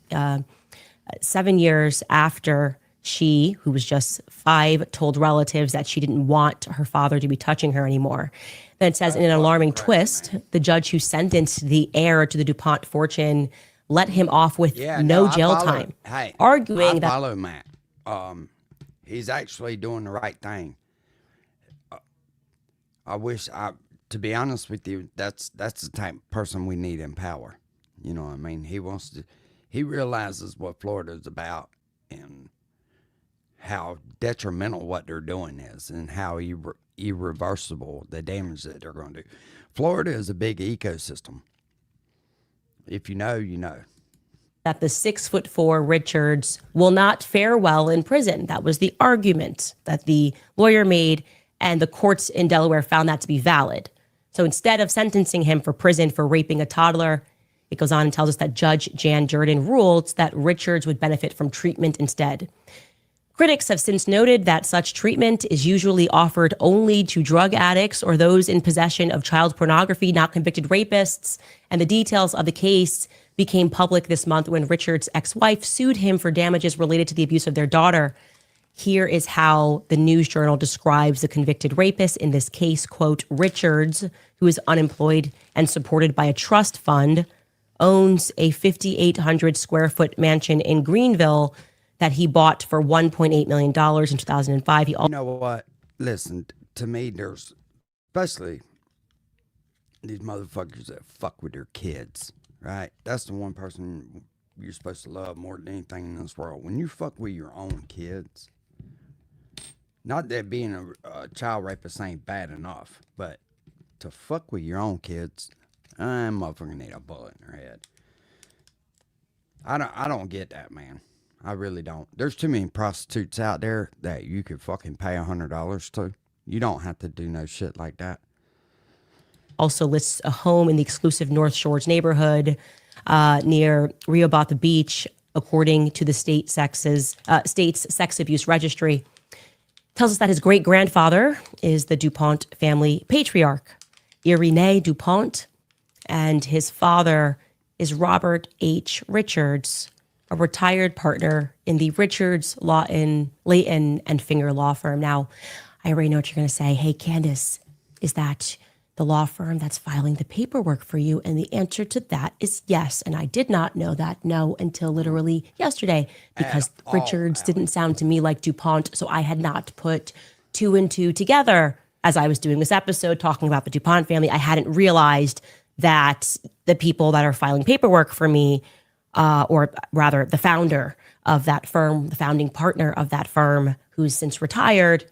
7 years after she, who was just 5, told relatives that she didn't want her father to be touching her anymore. Then it says, in an alarming twist, the judge who sentenced the heir to the DuPont fortune let him off with no jail time, arguing that... I follow Matt. He's actually doing the right thing. To be honest with you, that's the type of person we need in power. You know what I mean? He realizes what Florida's about and how detrimental what they're doing is and how irreversible the damage that they're going to do. Florida is a big ecosystem. If you know, you know. That the 6'4" Richards will not fare well in prison. That was the argument that the lawyer made, and the courts in Delaware found that to be valid. So instead of sentencing him for prison for raping a toddler, It goes on and tells us that Judge Jan Jordan ruled that Richards would benefit from treatment instead. Critics have since noted that such treatment is usually offered only to drug addicts or those in possession of child pornography, not convicted rapists. And the details of the case became public this month when Richards' ex-wife sued him for damages related to the abuse of their daughter. Here is how the News Journal describes the convicted rapist in this case. Quote, Richards, who is unemployed and supported by a trust fund, owns a 5,800 square foot mansion in Greenville that he bought for $1.8 million in 2005. You know what? Listen, to me, there's especially these motherfuckers that fuck with their kids, right? That's the one person you're supposed to love more than anything in this world. When you fuck with your own kids, not that being a child rapist ain't bad enough, but to fuck with your own kids, I'm motherfucker need a bullet in their head. I don't get that, man. I really don't. There's too many prostitutes out there that you could fucking pay $100 to. You don't have to do no shit like that. Also lists a home in the exclusive North Shores neighborhood near Rehoboth Beach, according to the state's sex abuse registry. Tells us that his great-grandfather is the DuPont family patriarch, Irénée DuPont, and his father is Robert H. Richards, a retired partner in the Richards, Layton, and Finger law firm. Now, I already know what you're going to say. Hey, Candace, is that the law firm that's filing the paperwork for you? And the answer to that is yes. And I did not know that, no, until literally yesterday, because Richards didn't sound to me like DuPont, so I had not put two and two together as I was doing this episode talking about the DuPont family. I hadn't realized that the people that are filing paperwork for me, or rather the founder of that firm, the founding partner of that firm, who's since retired,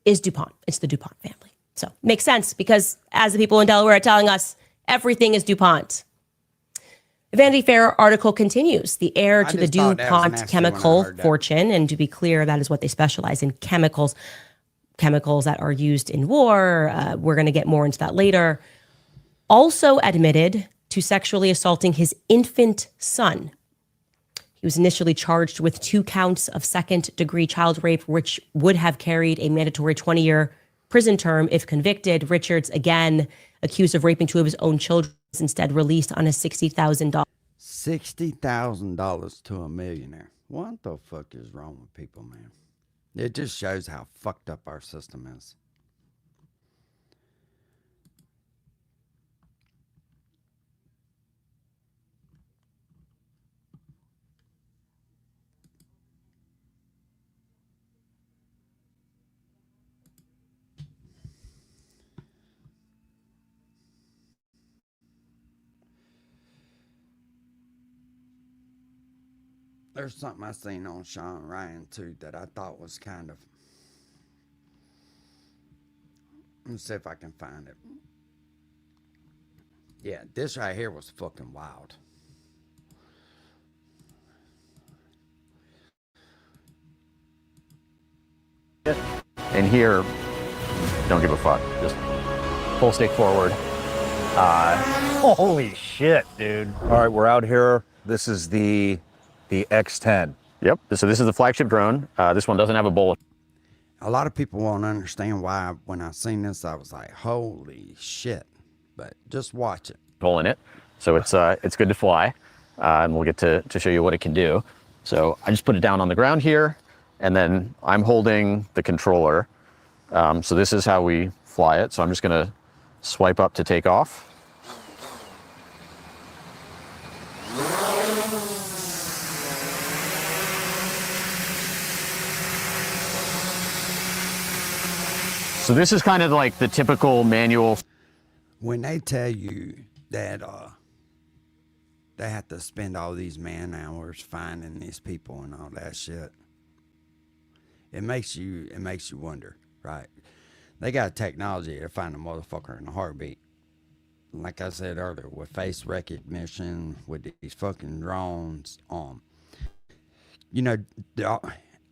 is DuPont. It's the DuPont family. So makes sense, because as the people in Delaware are telling us, everything is DuPont. The Vanity Fair article continues. The heir to the DuPont chemical fortune, and to be clear, that is what they specialize in, chemicals that are used in war. We're going to get more into that later. Also admitted to sexually assaulting his infant son. He was initially charged with 2 counts of second-degree child rape, which would have carried a mandatory 20-year prison term if convicted. Richards, again, accused of raping 2 of his own children, was instead released on a $60,000. $60,000 to a millionaire. What the fuck is wrong with people, man? It just shows how fucked up our system is. There's something I seen on Sean Ryan too that I thought was kind of. Let's see if I can find it. Yeah, this right here was fucking wild. And here, don't give a fuck. Just full stick forward. Holy shit, dude. All right, we're out here. This is the X-10. Yep. So this is the flagship drone. This one doesn't have a bullet. A lot of people won't understand why when I seen this, I was like, holy shit. But just watch it. Hole in it. So it's good to fly. And we'll get to show you what it can do. So I just put it down on the ground here, and then I'm holding the controller. So this is how we fly it. So I'm just gonna swipe up to take off. So this is kind of like the typical manual. When they tell you that they have to spend all these man hours finding these people and all that shit, it makes you wonder, right? They got technology to find a motherfucker in a heartbeat. Like I said earlier, with face recognition, with these fucking drones, you know,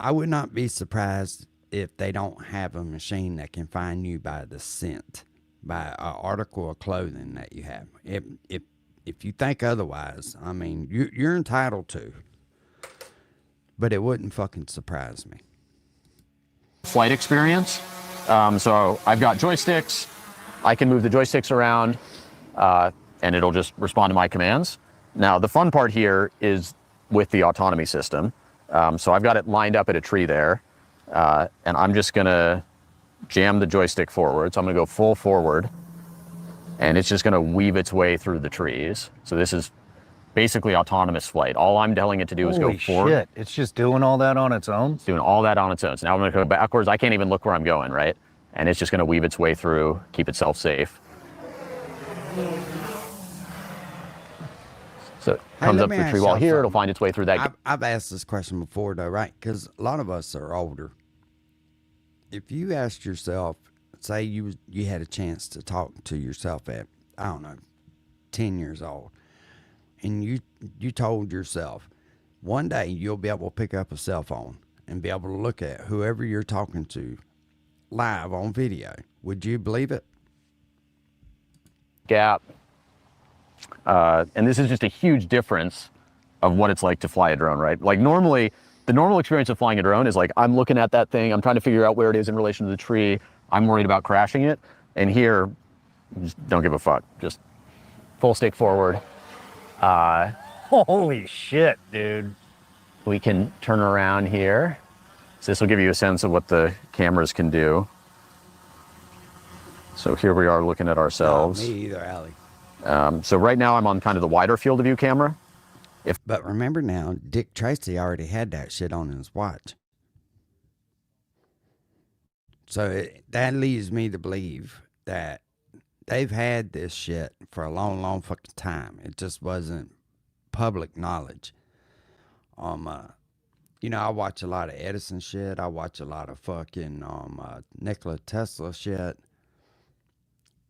I would not be surprised if they don't have a machine that can find you by the scent, by an article of clothing that you have. If If you think otherwise, I mean, you're entitled to. But it wouldn't fucking surprise me. Flight experience. So I've got joysticks. I can move the joysticks around, and it'll just respond to my commands. Now, the fun part here is with the autonomy system. So I've got it lined up at a tree there, and I'm just gonna jam the joystick forward. So I'm gonna go full forward, and it's just gonna weave its way through the trees. So this is basically autonomous flight. All I'm telling it to do is go forward. Shit. It's just doing all that on its own? It's doing all that on its own. So now I'm gonna go backwards. I can't even look where I'm going, right? And it's just gonna weave its way through, keep itself safe. So it comes let up me the ask tree wall y'all here, it'll something. find its way through that. I've asked this question before, though, right? Because a lot of us are older. If you asked yourself, say you had a chance to talk to yourself at, I don't know, 10 years old, and you told yourself, one day you'll be able to pick up a cell phone and be able to look at whoever you're talking to live on video, would you believe it? Gap. And this is just a huge difference of what it's like to fly a drone, right? Like normally, the normal experience of flying a drone is like, I'm looking at that thing, I'm trying to figure out where it is in relation to the tree, I'm worried about crashing it. And here, just don't give a fuck. Just full stick forward. Holy shit, dude. We can turn around here. So this will give you a sense of what the cameras can do. So here we are looking at ourselves. Not me either, Allie. So right now I'm on kind of the wider field of view camera. But remember now, Dick Tracy already had that shit on his watch. So that leads me to believe that they've had this shit for a long, long fucking time. It just wasn't public knowledge. You know, I watch a lot of Edison shit. I watch a lot of fucking Nikola Tesla shit.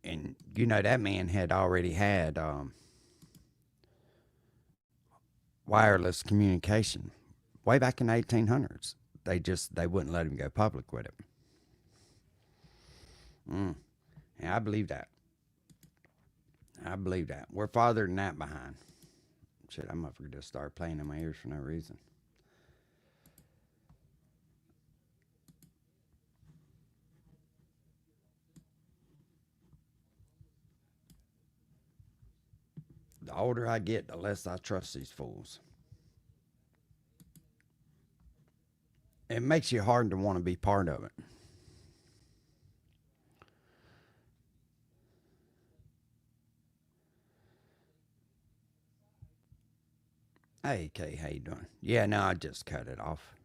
And you know, that man had already had wireless communication way back in the 1800s. They wouldn't let him go public with it. Yeah, I believe that. I believe that. We're farther than that behind. Shit, I'm up for just start playing in my ears for no reason. The older I get, the less I trust these fools. It makes you hard to want to be part of it. Hey, Kay, how you doing? Yeah, no, I just cut it off.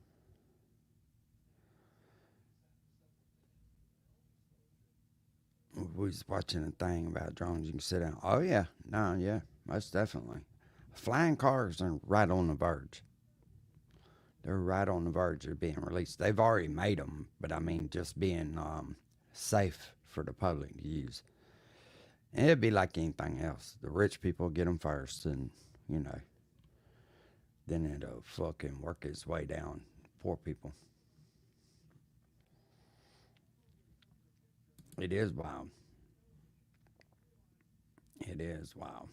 We was watching a thing about drones. You can sit down. Oh, yeah. No, yeah, most definitely. Flying cars are right on the verge. They're right on the verge of being released. They've already made them, but I mean, just being safe for the public to use. And it'd be like anything else. The rich people get them first, and, you know, then it'll fucking work its way down. Poor people. It is wild. It is wild.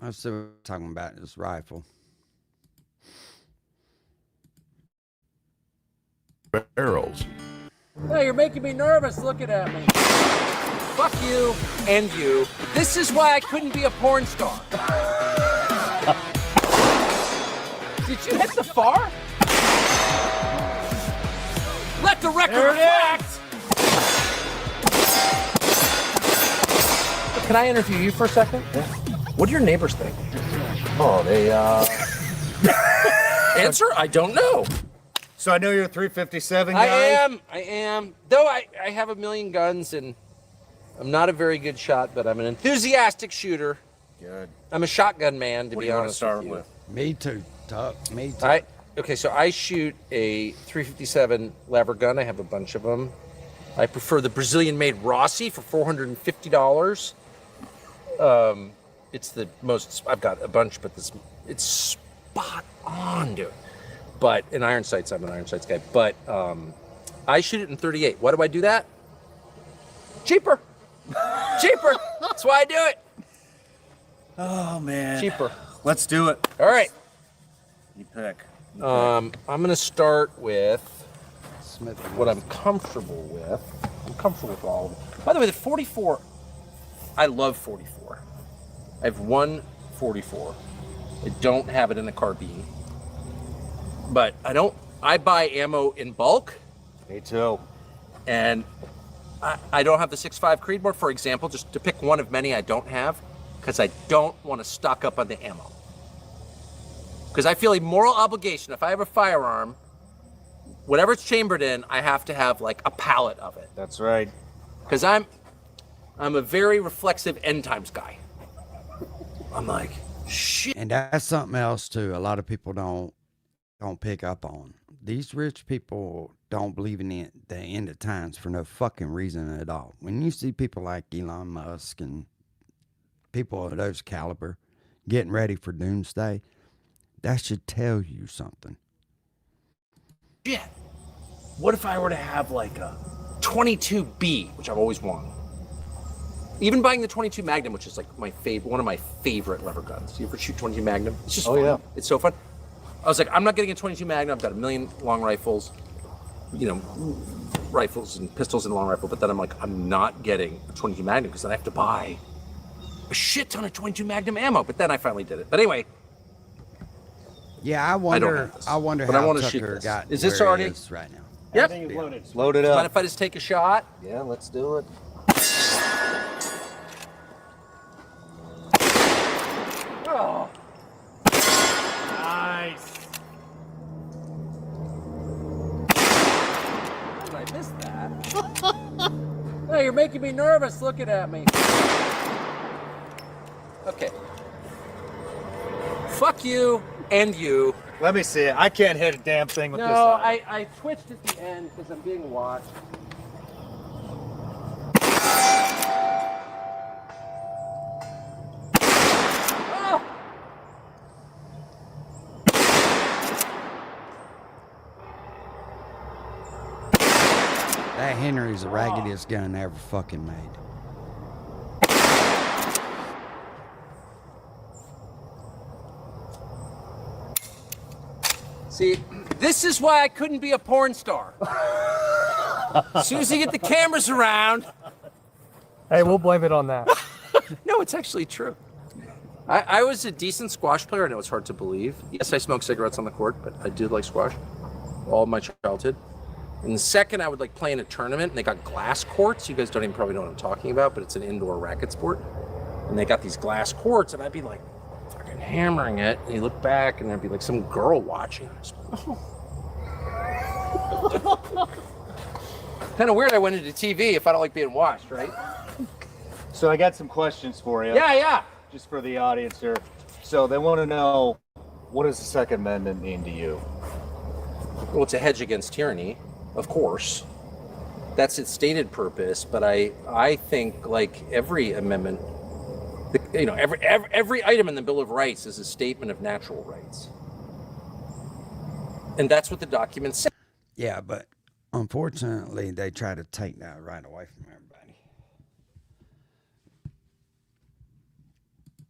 Let's see what we're talking about this rifle. Barrels. No, you're making me nervous looking at me. Fuck you and you. This is why I couldn't be a porn star. Did you hit the FAR? Let the record reflect! Can I interview you for a second? Yeah. What do your neighbors think? Oh, they, Answer? I don't know. So I know you're a 357 guy? I am. Though I have a million guns and I'm not a very good shot, but I'm an enthusiastic shooter. Good. I'm a shotgun man, to What be do you want to honest start with you. with? Me too, Tuck. Me too. Okay, so I shoot a 357 lever gun. I have a bunch of them. I prefer the Brazilian-made Rossi for $450. It's the most, I've got a bunch, but this It's spot on, dude. But in iron sights, I'm an iron sights guy. But I shoot it in 38. Why do I do that? Cheaper. Cheaper. That's why I do it. Oh man. Cheaper. Let's do it. All right. You pick. I'm gonna start with Smith and what I'm comfortable with. I'm comfortable with all of them. By the way, the 44, I love 44. I have one 44. I don't have it in a carbine. But I buy ammo in bulk. Me too. And I don't have the 6.5 Creedmoor, for example, just to pick one of many I don't have, because I don't want to stock up on the ammo. Because I feel a moral obligation. If I have a firearm, whatever it's chambered in, I have to have like a pallet of it. That's right. Because I'm a very reflexive end times guy. I'm like, shit. And that's something else too. A lot of people don't pick up on. These rich people don't believe in the end of times for no fucking reason at all. When you see people like Elon Musk and people of those caliber getting ready for doomsday, that should tell you something. Shit. What if I were to have like a 22B, which I've always wanted? Even buying the 22 Magnum, which is like one of my favorite lever guns. You ever shoot 22 Magnum? It's just fun. Yeah. It's so fun. I was like, I'm not getting a 22 Magnum. I've got a million long rifles, rifles and pistols and long rifle. But then I'm like, I'm not getting a 22 Magnum because then I have to buy a shit ton of 22 Magnum ammo. But then I finally did it. But anyway. Yeah, I wonder but how I wanna shoot Tucker this. got Is this where already- he is right now. Yep. Load it Mind up. if I just take a shot? Yeah, let's do it. Oh. Nice. How did I miss that? No, you're making me nervous looking at me. Okay. Fuck you and you. Let me see it. I can't hit a damn thing with No, this. I twitched at the end because I'm being watched. Oh! That Henry's the raggediest gun ever fucking made. See, this is why I couldn't be a porn star. As soon as you get the cameras around. Hey, we'll blame it on that. No, it's actually true. I was a decent squash player. I know it's hard to believe. Yes, I smoked cigarettes on the court, but I did like squash all my childhood. And the second I would like play in a tournament, and they got glass courts. You guys don't even probably know what I'm talking about, but it's an indoor racket sport. And they got these glass courts, and I'd be like fucking hammering it. And you look back, and there'd be like some girl watching. Kind of weird I went into TV if I don't like being watched, right? So I got some questions for you. Yeah. Just for the audience here. So they want to know, what does the Second Amendment mean to you? Well, it's a hedge against tyranny, of course. That's its stated purpose, but I think like every amendment, every item in the Bill of Rights is a statement of natural rights. And that's what the document says. Yeah, but unfortunately, they try to take that right away from everybody.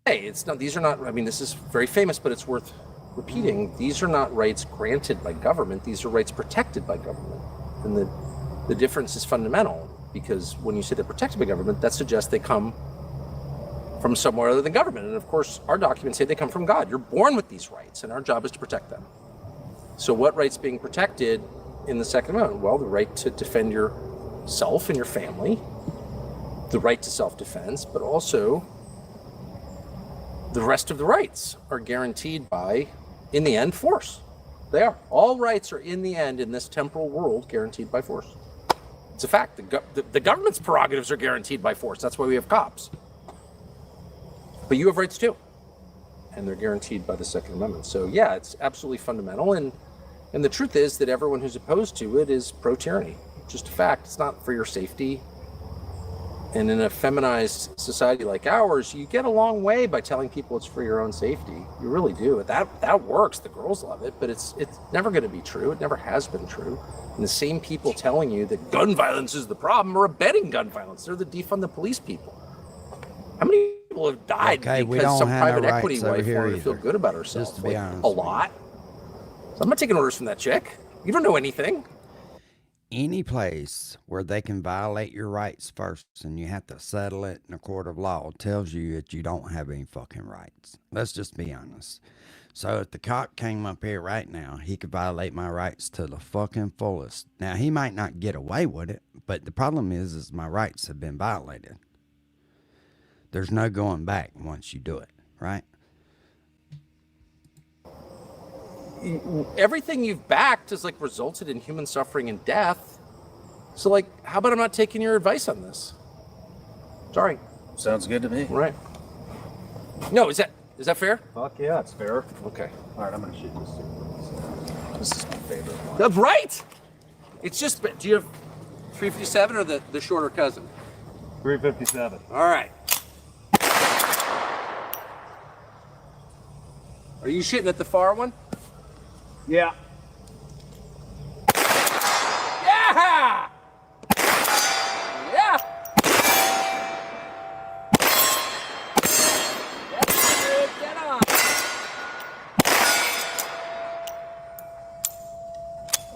Hey, these are not, I mean, this is very famous, but it's worth repeating. These are not rights granted by government. These are rights protected by government. And the difference is fundamental, because when you say they're protected by government, that suggests they come from somewhere other than government. And of course, our documents say they come from God. You're born with these rights, and our job is to protect them. So what rights being protected in the Second Amendment? Well, the right to defend yourself and your family, the right to self-defense, but also the rest of the rights are guaranteed by, in the end, force. They are. All rights are, in the end, in this temporal world, guaranteed by force. It's a fact. The government's prerogatives are guaranteed by force. That's why we have cops. But you have rights too. And they're guaranteed by the Second Amendment. So yeah, it's absolutely fundamental. And the truth is that everyone who's opposed to it is pro-tyranny. Just a fact. It's not for your safety. And in a feminized society like ours, you get a long way by telling people it's for your own safety. You really do. That works. The girls love it, but it's never going to be true. It never has been true. And the same people telling you that gun violence is the problem are abetting gun violence. They're the defund the police people. How many people have died because some private equity wife wanted to feel good about herself? Just to be honest a lot. So I'm not taking orders from that chick. You don't know anything. Any place where they can violate your rights first and you have to settle it in a court of law tells you that you don't have any fucking rights. Let's just be honest. So if the cop came up here right now, he could violate my rights to the fucking fullest. Now, he might not get away with it, but the problem is my rights have been violated. There's no going back once you do it, right? Everything you've backed has like resulted in human suffering and death. So like, how about I'm not taking your advice on this? Sorry. Sounds good to me. Right. No, is that fair? Fuck yeah, it's fair. Okay. All right, I'm gonna shoot this too. This is my favorite one. Right. It's just, do you have 357 or the shorter cousin? 357. All right. Are you shitting at the far one? Yeah. Yeah! Yeah! That's good. Get on.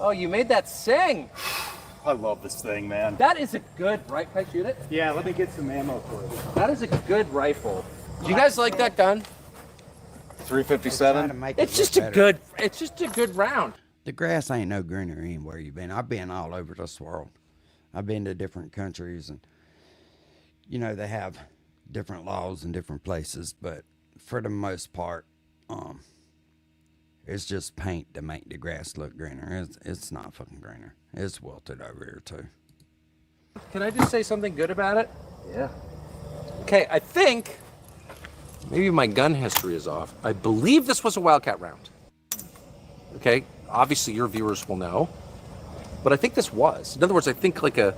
Oh, you made that sing. I love this thing, man. That is a good, right? Can I shoot it? Yeah, let me get some ammo for it. That is a good rifle. Do you guys like that gun? 357. It's just a good round. The grass ain't no greener anywhere you've been. I've been all over this world. I've been to different countries, and you know they have different laws in different places, but for the most part, it's just paint to make the grass look greener. It's not fucking greener. It's wilted over here too. Can I just say something good about it? Yeah. Okay, I think maybe my gun history is off. I believe this was a Wildcat round. Okay, obviously your viewers will know, but I think this was. In other words, I think like a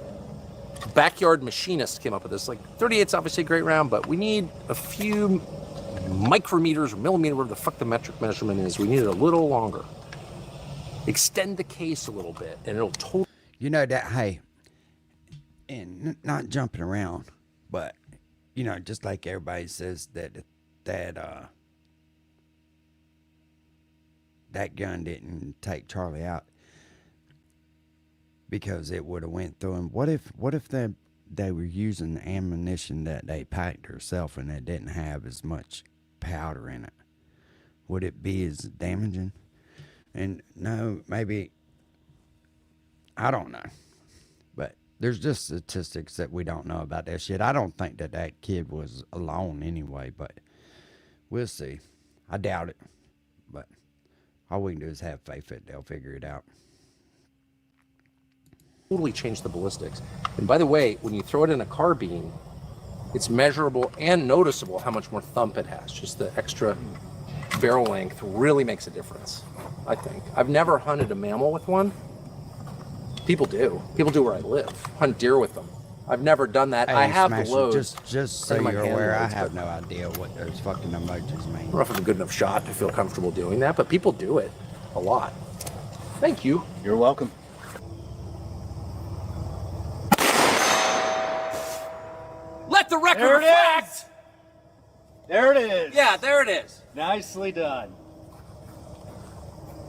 backyard machinist came up with this. Like 38's obviously a great round, but we need a few micrometers or millimeter, whatever the fuck the metric measurement is. We need it a little longer. Extend the case a little bit, and it'll totally. You know that, hey, and not jumping around, but you know, just like everybody says that gun didn't take Charlie out because it would have went through him. What if they were using the ammunition that they packed herself and it didn't have as much powder in it? Would it be as damaging? And no, maybe, I don't know. But there's just statistics that we don't know about that shit. I don't think that kid was alone anyway, but we'll see. I doubt it. But all we can do is have faith that they'll figure it out. Totally change the ballistics. And by the way, when you throw it in a carbine, it's measurable and noticeable how much more thump it has. Just the extra barrel length really makes a difference, I think. I've never hunted a mammal with one. People do. People do where I live. Hunt deer with them. I've never done that. Hey, I have Smasher, the loads. Just so in my you're hand aware, I loads, have but no idea what those fucking emojis mean. I don't know if I'm a good enough shot to feel comfortable doing that, but people do it a lot. Thank you. You're welcome. Let the record There it reflect. is. There it is. Yeah, there it is. Nicely done.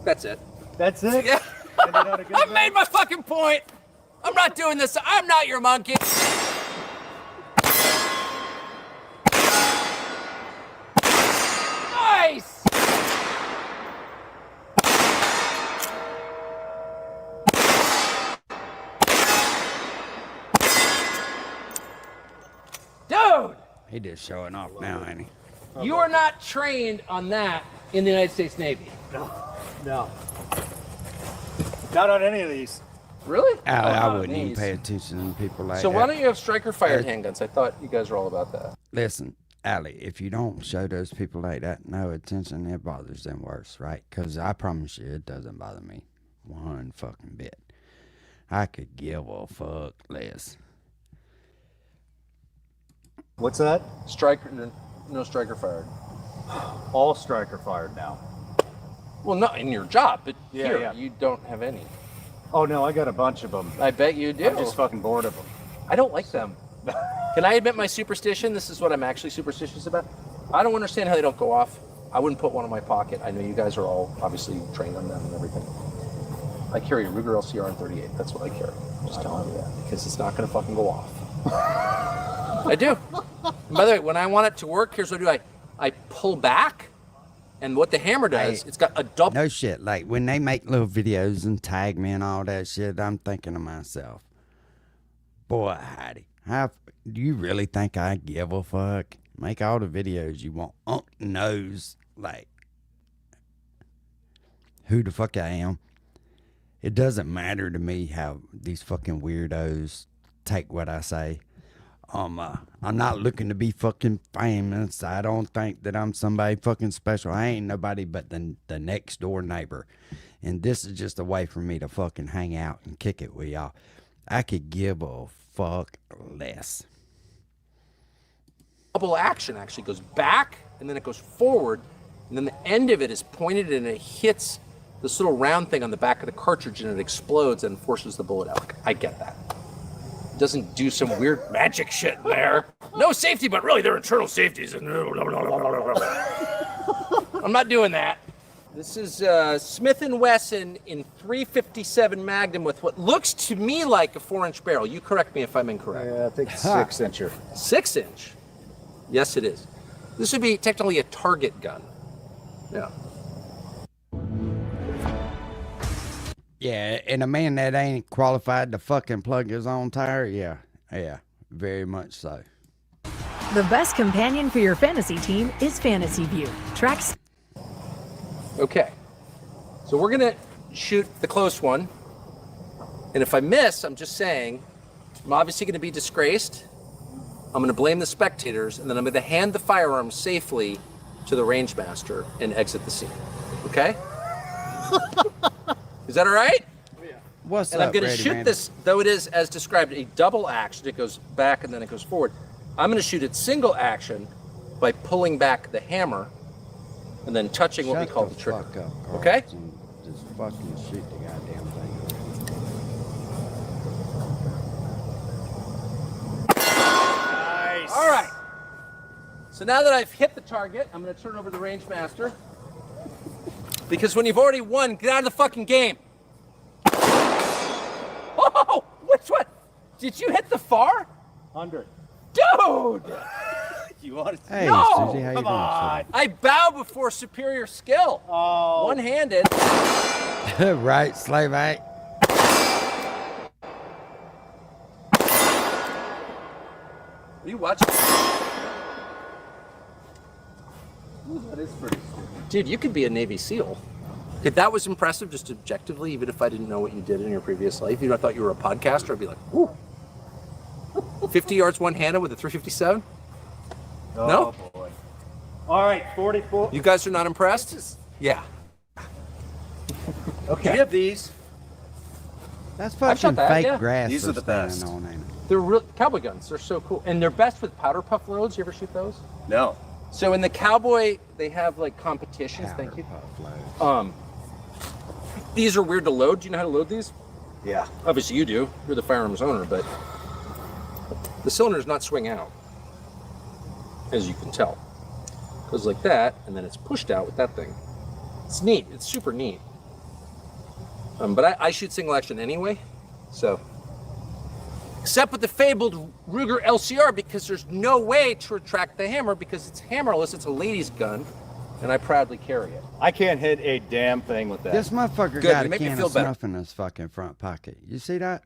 That's it. That's it. Yeah. Ended on a good I note. made my fucking point. I'm not doing this. I'm not your monkey. Nice. Dude, He just showing off now, ain't he? you are not trained on that in the United States Navy. No. Not on any of these. Really? I Oh, wouldn't even nice. pay attention to people like So that. why don't you have striker fired handguns? I thought you guys were all about that. Listen, Allie, if you don't show those people like that no attention, it bothers them worse, right? Because I promise you, it doesn't bother me one fucking bit. I could give a fuck less. What's that? Striker, no striker fired. All striker fired now. Well, not in your job, but Yeah, here, yeah. you don't have any. Oh no, I got a bunch of them. I bet you do. I'm just fucking bored of them. I don't like them. Can I admit my superstition? This is what I'm actually superstitious about. I don't understand how they don't go off. I wouldn't put one in my pocket. I know you guys are all obviously trained on them and everything. I carry a Ruger LCR in 38. That's what I carry. I'm just telling you that because it's not going to fucking go off. I do. And by the way, when I want it to work, here's what I do. I pull back, and what the hammer does, it's got a double. No shit. Like when they make little videos and tag me and all that shit, I'm thinking to myself, boy, Heidi, do you really think I give a fuck? Make all the videos you want. Knows like who the fuck I am. It doesn't matter to me how these fucking weirdos take what I say. I'm not looking to be fucking famous. I don't think that I'm somebody fucking special. I ain't nobody but the next door neighbor. And this is just a way for me to fucking hang out and kick it with y'all. I could give a fuck less. Double action actually goes back, and then it goes forward, and then the end of it is pointed and it hits this little round thing on the back of the cartridge, and it explodes and forces the bullet out. I get that. It doesn't do some weird magic shit in there. No safety, but really they're internal safeties. I'm not doing that. This is Smith & Wesson in 357 Magnum with what looks to me like a 4-inch barrel. You correct me if I'm incorrect. Yeah, I think 6-incher. 6-inch? Yes, it is. This would be technically a target gun. Yeah. Yeah, and a man that ain't qualified to fucking plug his own tire, yeah, very much so. The best companion for your fantasy team is Fantasy View. Tracks. Okay. So we're gonna shoot the close one. And if I miss, I'm just saying, I'm obviously gonna be disgraced. I'm gonna blame the spectators, and then I'm gonna hand the firearm safely to the range master and exit the scene. Okay? Is that all right? What's and up, I'm going to Brady shoot man? this, though it is, as described, a double action. It goes back and then it goes forward. I'm going to shoot it single action by pulling back the hammer and then touching what we call the trigger. Fuck up, Carl, Okay? and just fucking shoot the goddamn thing. Nice. All right. So now that I've hit the target, I'm going to turn over the range master. Because when you've already won, get out of the fucking game. Oh, which one? Did you hit the far? 100. Dude! You want to? Hey, No! Susie, how you Come doing? on. I bow before superior skill. Oh. One-handed. Susie? Right, slave act. Are you watching? That is pretty stupid. Dude, you could be a Navy SEAL. Okay, that was impressive, just objectively, even if I didn't know what you did in your previous life. Even if I thought you were a podcaster, I'd be like, whoo. 50 yards one-handed with a 357? Oh, No? boy. All right, 44. You guys are not impressed? Yeah. Okay. Do you have these? That's I've shot fucking that, fake yeah. grass. These are the standing best. on, ain't it? They're real cowboy guns. They're so cool. And they're best with powder puff loads. You ever shoot those? No. So in the cowboy, they have like competitions. Thank you. These are weird to load. Do you know how to load these? Yeah. Obviously you do. You're the firearms owner, but the cylinder does not swing out, as you can tell. It goes like that, and then it's pushed out with that thing. It's neat. It's super neat. But I shoot single action anyway, so. Except with the fabled Ruger LCR, because there's no way to retract the hammer because it's hammerless. It's a lady's gun, and I proudly carry it. I can't hit a damn thing with that. This motherfucker Good, got you a make me can feel of better. snuff in his fucking front pocket. You see that?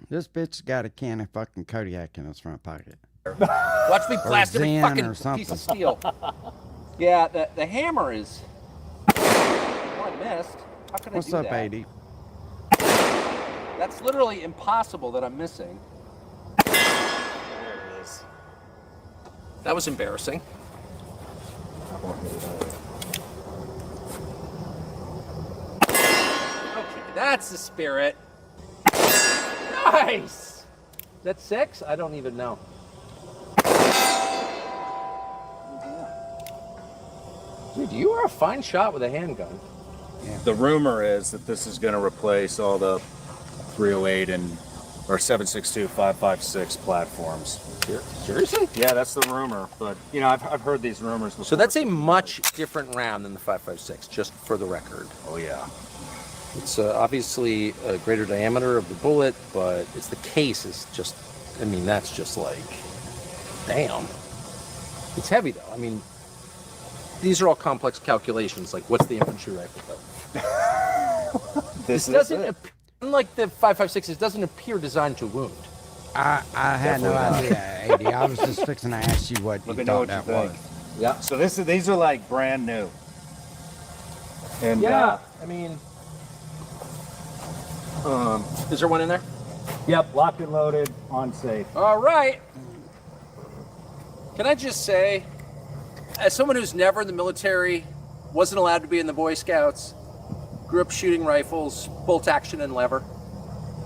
This bitch got a can of fucking Kodiak in his front pocket. Watch me blast every Zen fucking or something. piece of steel. Yeah, the hammer is. Oh, I missed. How can What's I do up, that? AD? That's literally impossible that I'm missing. There it is. That was embarrassing. Okay, that's the spirit. Nice! Is that 6? I don't even know. Dude, you are a fine shot with a handgun. The rumor is that this is going to replace all the 308 and or 7.62, 5.56 platforms. Seriously? Yeah, that's the rumor. But you know, I've heard these rumors before. So that's a much different round than the 5.56, just for the record. Oh yeah. It's obviously a greater diameter of the bullet, but it's the case is just, I mean, that's just like, damn. It's heavy though. I mean, these are all complex calculations. Like, what's the infantry rifle though? This doesn't, unlike the 5.56, it doesn't appear designed to wound. I had no idea, AD. I was just fixing to ask you what you thought that was. Yeah. So these are like brand new. And Yeah, I mean, is there one in there? Yep, locked and loaded, on safe. All right. Can I just say, as someone who's never in the military, wasn't allowed to be in the Boy Scouts, grew up shooting rifles, bolt action and lever,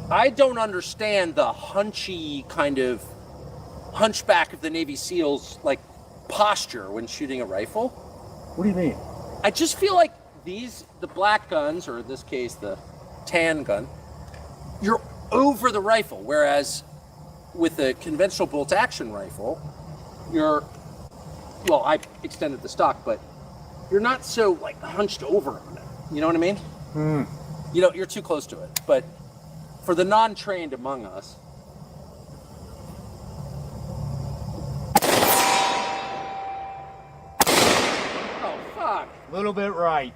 I don't understand the hunchy kind of hunchback of the Navy SEALs like posture when shooting a rifle. What do you mean? I just feel like the black guns, or in this case the tan gun, you're over the rifle, whereas with a conventional bolt action rifle, well, I extended the stock, but you're not so like hunched over on it. You know what I mean? You know, you're too close to it. But for the non-trained among us, oh fuck! A little bit right.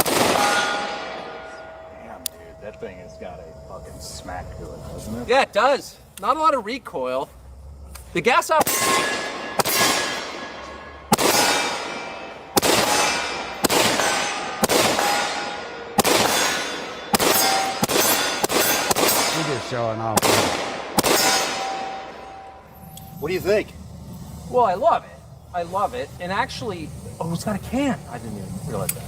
Damn, dude, that thing has got a fucking smack to it, doesn't it? Yeah, it does. Not a lot of recoil. The gas up. You're just showing off. What do you think? Well, I love it. I love it. And actually, oh, it's got a can. I didn't even realize that.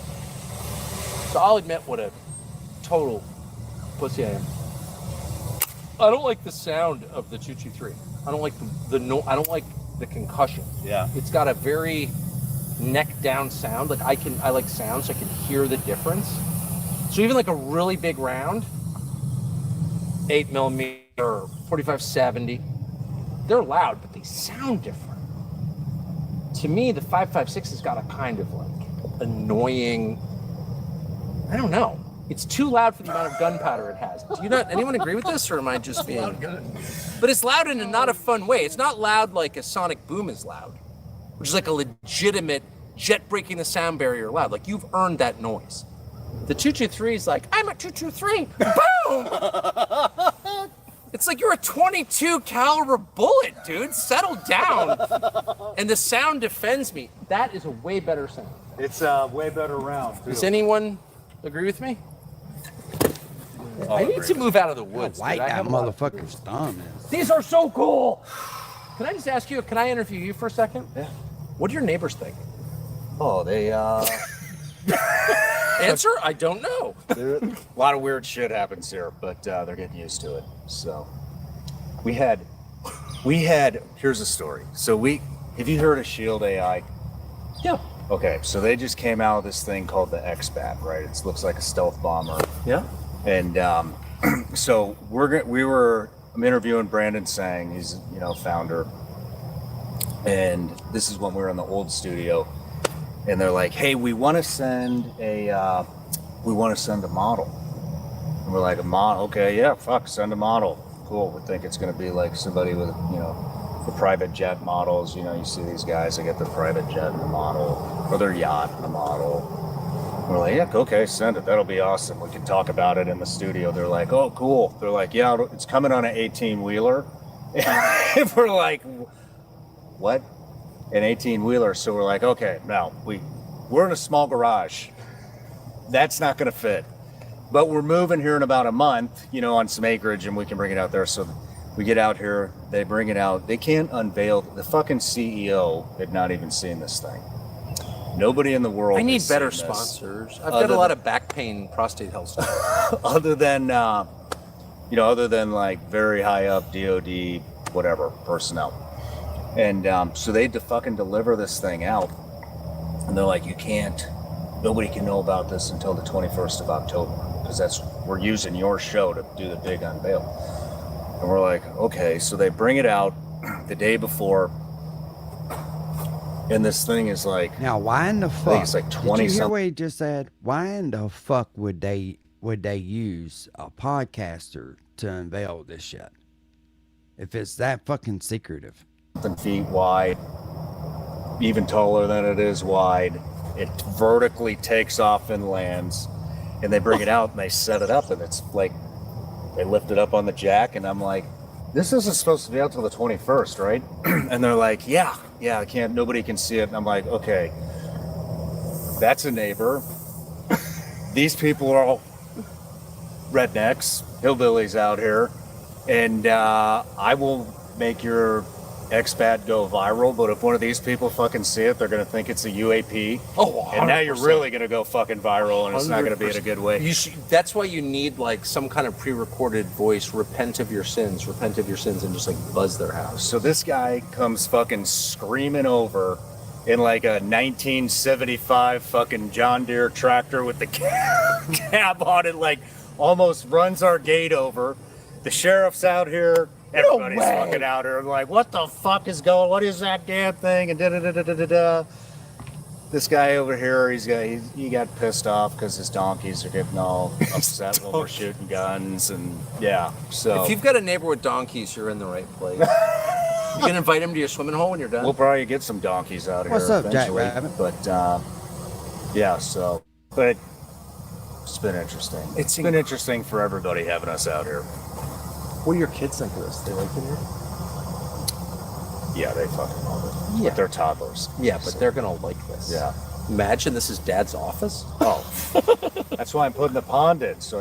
So I'll admit what a total pussy I am. I don't like the sound of the 223. I don't like I don't like the concussion. Yeah. It's got a very neck down sound. Like I like sound so I can hear the difference. So even like a really big round, 8mm or 45-70, they're loud, but they sound different. To me, the 5.56 has got a kind of like annoying, I don't know. It's too loud for the amount of gunpowder it has. Do you not, anyone agree with this, or am I just being? But it's loud in a not a fun way. It's not loud like a sonic boom is loud, which is like a legitimate jet breaking the sound barrier loud. Like you've earned that noise. The 223 is like, I'm a 223, boom! It's like you're a 22 caliber bullet, dude. Settle down. And the sound defends me. That is a way better sound. It's a way better round, too. Does anyone agree with me? I need to move out of the woods. White dude. I that have a lot of- motherfucker's thumb is. These are so cool. Can I just ask you, can I interview you for a second? Yeah. What do your neighbors think? Oh, they Answer, I don't know. a lot of weird shit happens here, but they're getting used to it. So we had here's a story. So have you heard of Shield AI? Yeah. Okay, so they just came out with this thing called the X-Bat, right? It looks like a stealth bomber. Yeah. And so I'm interviewing Brandon Sang. He's founder. And this is when we were in the old studio, and they're like, "Hey, we want to send a model." And we're like, "A model? Okay, yeah, send a model. Cool. We think it's going to be like somebody with the private jet models. You see these guys, they get their private jet in the model, or their yacht in the model." We're like, yeah, okay, send it. That'll be awesome. We can talk about it in the studio. They're like, oh, cool. They're like, yeah, it's coming on an 18-wheeler. And we're like, what? An 18-wheeler. So we're like, okay, now we're in a small garage. That's not going to fit. But we're moving here in about a month, on some acreage, and we can bring it out there. So we get out here, they bring it out. They can't unveil. The fucking CEO had not even seen this thing. Nobody in the world. I need has better seen this. sponsors. I've got a lot of back pain, prostate health stuff. other than like very high up DOD, whatever personnel. And so they had to fucking deliver this thing out. And they're like, nobody can know about this until the 21st of October, because we're using your show to do the big unveil. And we're like, okay. So they bring it out the day before, and this thing is like, now why in the fuck? I think it's like 20 Did you hear something. what he just said? Why in the fuck would they use a podcaster to unveil this shit if it's that fucking secretive? Feet wide, even taller than it is wide. It vertically takes off and lands, and they bring it out and they set it up, and it's like they lift it up on the jack, and I'm like, this isn't supposed to be out till the 21st, right? And they're like, yeah, nobody can see it. And I'm like, okay, that's a neighbor. These people are all rednecks, hillbillies out here, and I will make your expat go viral, but if one of these people fucking see it, they're gonna think it's a UAP. Oh, and now you're 100%. really gonna go fucking viral, and it's not gonna be in a good way. That's why you need like some kind of pre-recorded voice. Repent of your sins, and just like buzz their house. So this guy comes fucking screaming over in like a 1975 fucking John Deere tractor with the cab on it, like almost runs our gate over. The sheriff's out here. Everybody's fucking out here. Like, what the fuck is going? What is that damn thing? And da. This guy over here, he got pissed off because his donkeys are getting all upset when we're shooting guns, and yeah. So if you've got a neighbor with donkeys, you're in the right place. You can invite him to your swimming hole when you're done. we'll probably get some donkeys out here. What's up, Jack eventually. Rabbit? But yeah. So, but it's been interesting. It's been interesting for everybody having us out here. What do your kids think of this? They like it here? Yeah, they fucking love it. Yeah. But they're toddlers. Yeah, but they're gonna like this. Yeah. Imagine this is Dad's office. Oh, that's why I'm putting the pond in, so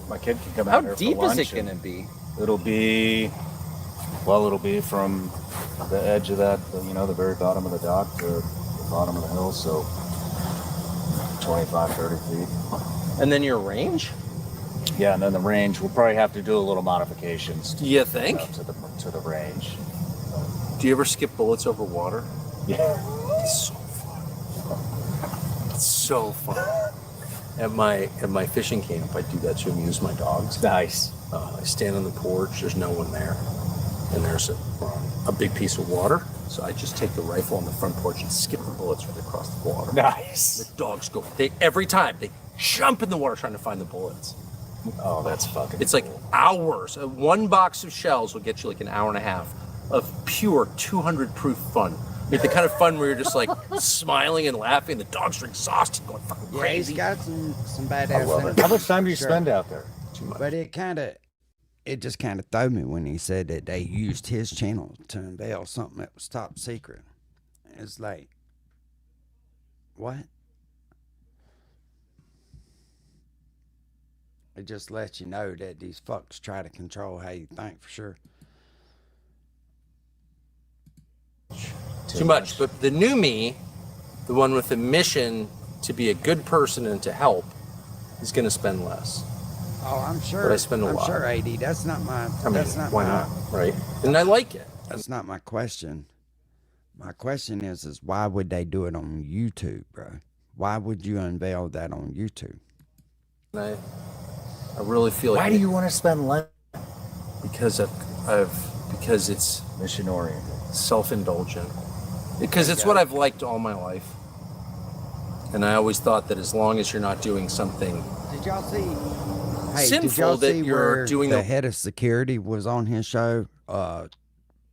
my kid can come How out here deep for lunch. is it gonna be? It'll be from the edge of that, the very bottom of the dock to the bottom of the hill, so 25, 30 feet. And then your range? Yeah, and then the range, we'll probably have to do a little modifications. You think? To the range. Do you ever skip bullets over water? Yeah. It's so fun. It's so fun. At my fishing camp, I do that to amuse my dogs. Nice. I stand on the porch. There's no one there, and there's a big piece of water. So I just take the rifle on the front porch and skip the bullets right across the water. Nice. The dogs go. Every time they jump in the water trying to find the bullets. Oh, that's fucking. It's like hours. One box of shells will get you like an hour and a half of pure 200 proof fun. Like the kind of fun where you're just like smiling and laughing. The dogs are exhausted, going fucking Yeah, crazy. he's got some badass. I love it. How much time do you spend out there? Too much. But it just kind of threw me when he said that they used his channel to unveil something that was top secret. It's like, what? It just lets you know that these fucks try to control how you think, for sure. Too much. But the new me, the one with the mission to be a good person and to help, is going to spend less. Oh, I'm sure. But I spend a I'm lot. sure, AD. That's not my. I mean, that's not why my, not, right? And I like it. That's not my question. My question is why would they do it on YouTube, bro? Why would you unveil that on YouTube? And I really feel like Why do you want to spend less? because because it's Mission oriented. self-indulgent. Because it's what I've liked all my life. And I always thought that as long as you're not doing something Did y'all see? Hey, sinful, did y'all that see you're where doing the the- head of security was on his show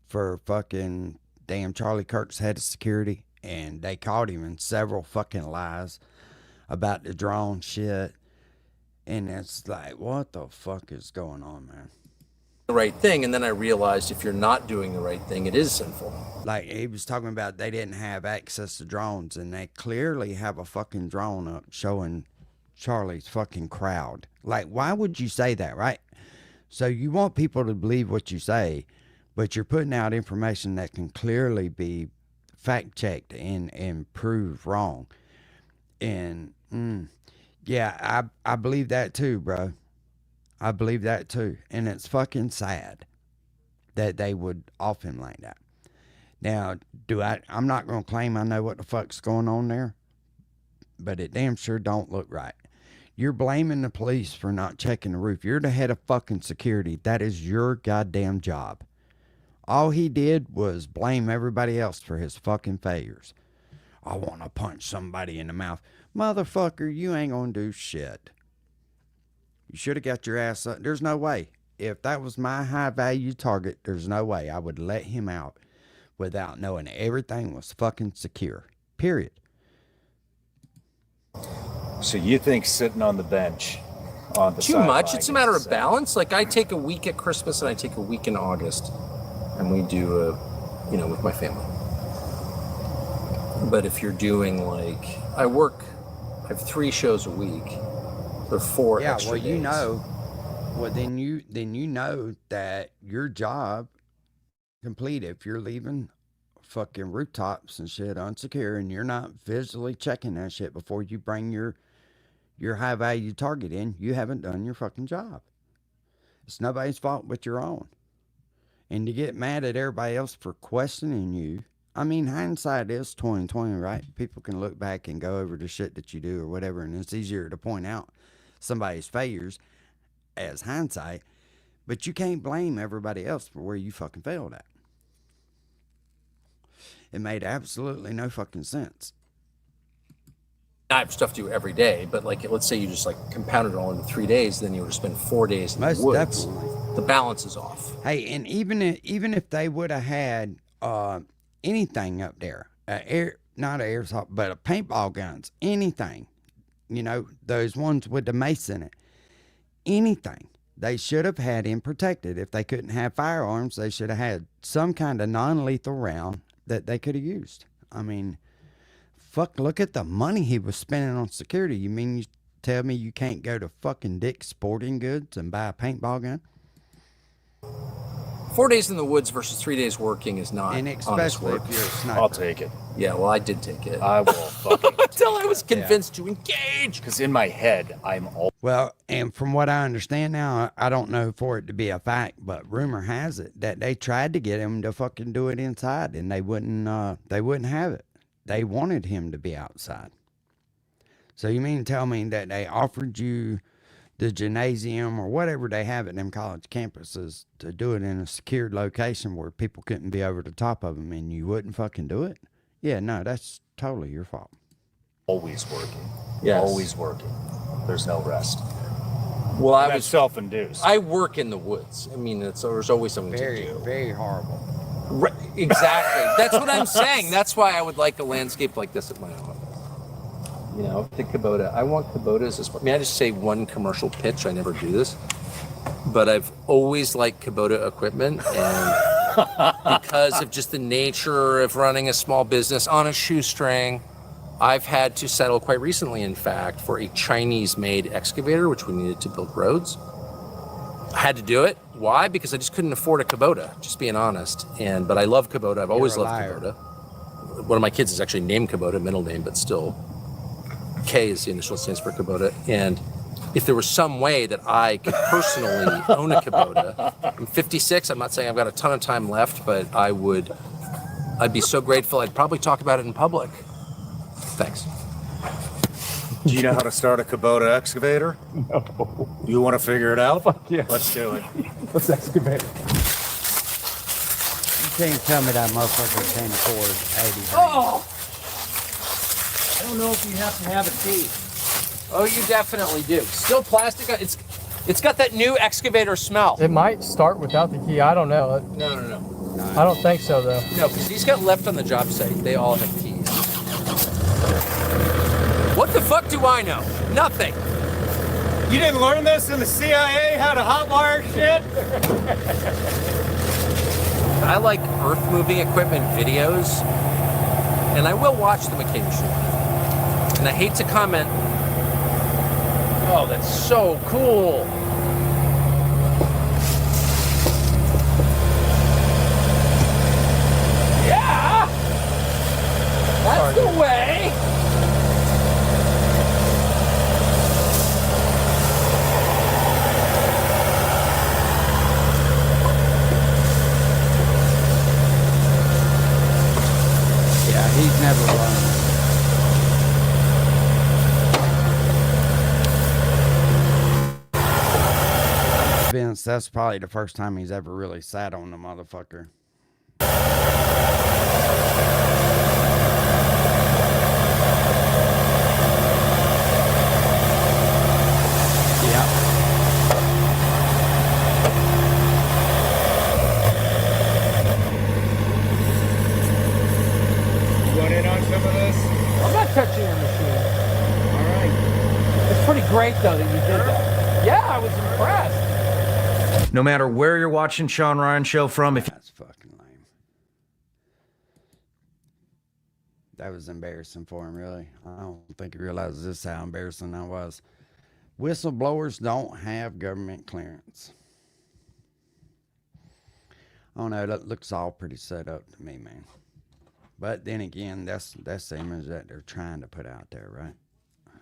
for fucking damn Charlie Kirk's head of security, and they caught him in several fucking lies about the drone shit, and it's like, what the fuck is going on, man? the right thing, and then I realized if you're not doing the right thing, it is sinful. Like, he was talking about they didn't have access to drones, and they clearly have a fucking drone up showing Charlie's fucking crowd. Like, why would you say that, right? So you want people to believe what you say, but you're putting out information that can clearly be fact-checked and proved wrong. And, yeah, I believe that too, bro. I believe that too. And it's fucking sad that they would off him like that. Now, I'm not going to claim I know what the fuck's going on there, but it damn sure don't look right. You're blaming the police for not checking the roof. You're the head of fucking security. That is your goddamn job. All he did was blame everybody else for his fucking failures. I want to punch somebody in the mouth. Motherfucker, you ain't going to do shit. You should have got your ass up. There's no way. If that was my high value target, there's no way I would let him out without knowing everything was fucking secure. Period. So you think sitting on the bench on the Too much. sideline It's a matter is, of balance. Like I take a week at Christmas and I take a week in August, and we do with my family. But if you're doing like I have 3 shows a week. There are 4 extra days. Then you know that your job complete if you're leaving fucking rooftops and shit unsecure and you're not visually checking that shit before you bring your high value target in, you haven't done your fucking job. It's nobody's fault but your own. And to get mad at everybody else for questioning you, I mean, hindsight is 20/20, right? People can look back and go over the shit that you do or whatever, and it's easier to point out somebody's failures as hindsight, but you can't blame everybody else for where you fucking failed at. It made absolutely no fucking sense. I have stuff to do every day, but like let's say you just like compounded it all into 3 days, then you were to spend 4 days in the woods. Definitely. The balance is off. Hey, and even if they would have had anything up there, not airsoft, but paintball guns, anything, those ones with the mace in it, anything, they should have had him protected. If they couldn't have firearms, they should have had some kind of non-lethal round that they could have used. I mean, fuck, look at the money he was spending on security. You mean you tell me you can't go to fucking Dick's Sporting Goods and buy a paintball gun? 4 days in the woods versus 3 days working is not And honest especially work. if you're a sniper. I'll take it. Yeah, well, I did take it. I will fucking Until I was convinced to engage. Because in my head, I'm all. Well, and from what I understand now, I don't know for it to be a fact, but rumor has it that they tried to get him to fucking do it inside, and they wouldn't have it. They wanted him to be outside. So you mean to tell me that they offered you the gymnasium or whatever they have at them college campuses to do it in a secured location where people couldn't be over the top of them, and you wouldn't fucking do it? Yeah, no, that's totally your fault. Always working. Yes. Always working. There's no rest. Well, I That's was self-induced. I work in the woods. I mean, there's always something Very, to do. very horrible. Right, exactly. That's what I'm saying. That's why I would like a landscape like this at my office. The Kubota. I want Kubotas as. May I just say one commercial pitch? I never do this, but I've always liked Kubota equipment, and because of just the nature of running a small business on a shoestring, I've had to settle quite recently, in fact, for a Chinese-made excavator, which we needed to build roads. I had to do it. Why? Because I just couldn't afford a Kubota, just being honest. But I love Kubota. I've always loved Kubota. One of my kids is actually named Kubota, middle name, but still K is the initial stands for Kubota. And if there was some way that I could personally own a Kubota, I'm 56. I'm not saying I've got a ton of time left, but I'd be so grateful. I'd probably talk about it in public. Thanks. Do you know how to start a Kubota excavator? No. You want to figure it out? Fuck yeah. Let's do it. Let's excavate. You can't tell me that motherfucker can't afford 80. Oh! I don't know if you have to have a key. Oh, you definitely do. Still plastic. It's got that new excavator smell. It might start without the key. I don't know. No. I don't think so, though. No, because these got left on the job site. They all have keys. What the fuck do I know? Nothing. You didn't learn this in the CIA, how to hotwire shit? I like earth moving equipment videos, and I will watch them occasionally. And I hate to comment, oh, that's so cool. Yeah! That's the way! never learned. Vince, that's probably the first time he's ever really sat on the motherfucker. I'm not touching your machine. All right. It's pretty great though that you did that. Yeah, I was impressed. No matter where you're watching Sean Ryan Show from, if That's fucking lame. That was embarrassing for him, really. I don't think he realizes this how embarrassing that was. Whistleblowers don't have government clearance. I don't know, that looks all pretty set up to me, man. But then again, that's the image that they're trying to put out there, right?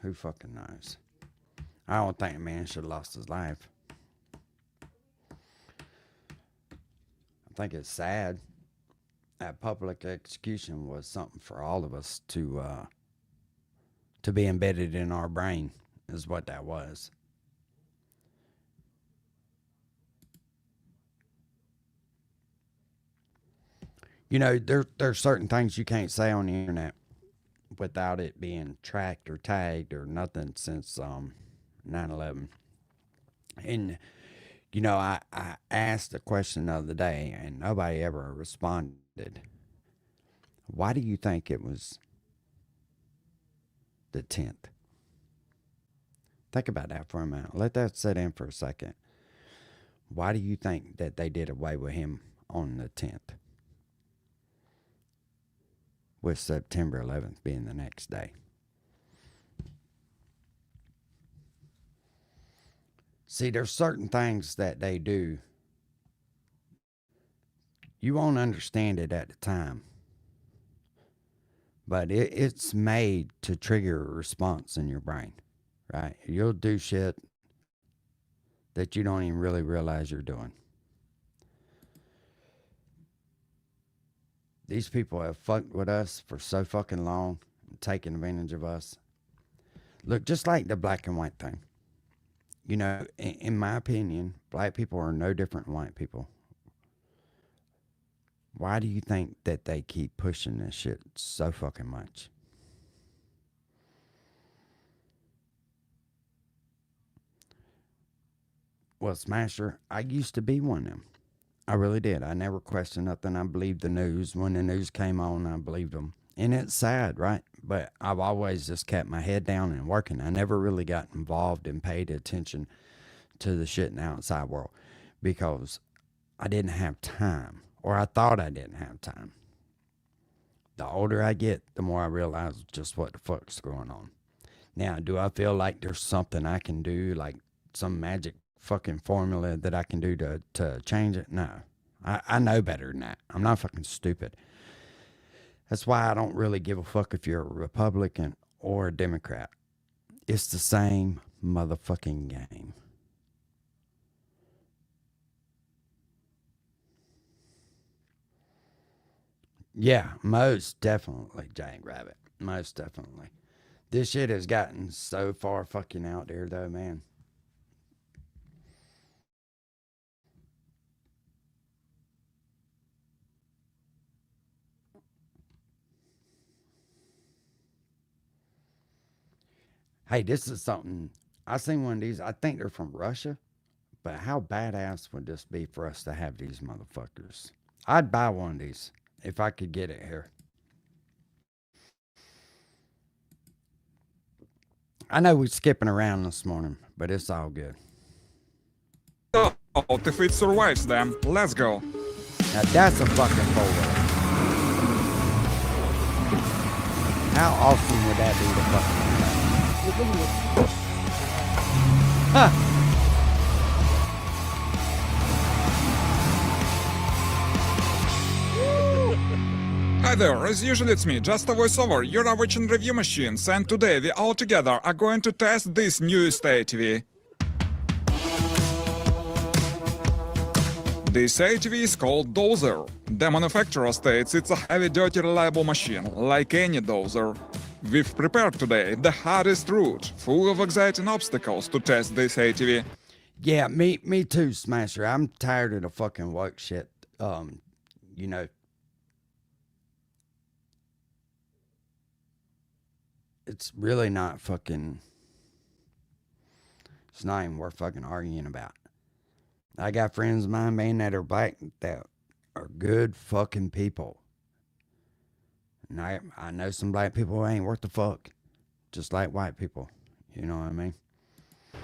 Who fucking knows? I don't think a man should have lost his life. I think it's sad. That public execution was something for all of us to be embedded in our brain, is what that was. You know, there's certain things you can't say on the internet without it being tracked or tagged or nothing since 9/11. And, you know, I asked a question the other day and nobody ever responded. Why do you think it was the 10th? Think about that for a minute. Let that sit in for a second. Why do you think that they did away with him on the 10th? With September 11th being the next day. See, there's certain things that they do. You won't understand it at the time. But it's made to trigger a response in your brain, right? You'll do shit that you don't even really realize you're doing. These people have fucked with us for so fucking long, taking advantage of us. Look, just like the black and white thing. You know, in my opinion, black people are no different than white people. Why do you think that they keep pushing this shit so fucking much? Well, Smasher, I used to be one of them. I really did. I never questioned nothing. I believed the news. When the news came on, I believed them. And it's sad, right? But I've always just kept my head down and working. I never really got involved and paid attention to the shit in the outside world because I didn't have time, or I thought I didn't have time. The older I get, the more I realize just what the fuck's going on. Now, do I feel like there's something I can do, like some magic fucking formula that I can do to change it? No. I know better than that. I'm not fucking stupid. That's why I don't really give a fuck if you're a Republican or a Democrat. It's the same motherfucking game. Yeah, most definitely, Jackrabbit. Most definitely. This shit has gotten so far fucking out there, though, man. Hey, this is something. I seen one of these. I think they're from Russia. But how badass would this be for us to have these motherfuckers? I'd buy one of these if I could get it here. I know we're skipping around this morning, but it's all good. So, if it survives them, let's go. Now that's a fucking four-wheeler. How awesome would that be to fucking huh. Hi there, as usual it's me, just a voiceover. You're watching Review Machines, and today we all together are going to test this new Stay TV. This ATV is called Dozer. The manufacturer states it's a heavy, dirty, reliable machine, like any Dozer. We've prepared today the hardest route, full of exciting obstacles to test this ATV. Yeah, me too, Smasher. I'm tired of the fucking woke shit. You know, it's really not fucking. It's not even worth fucking arguing about. I got friends of mine, man, that are black that are good fucking people. And I know some black people who ain't worth the fuck. Just like white people. You know what I mean?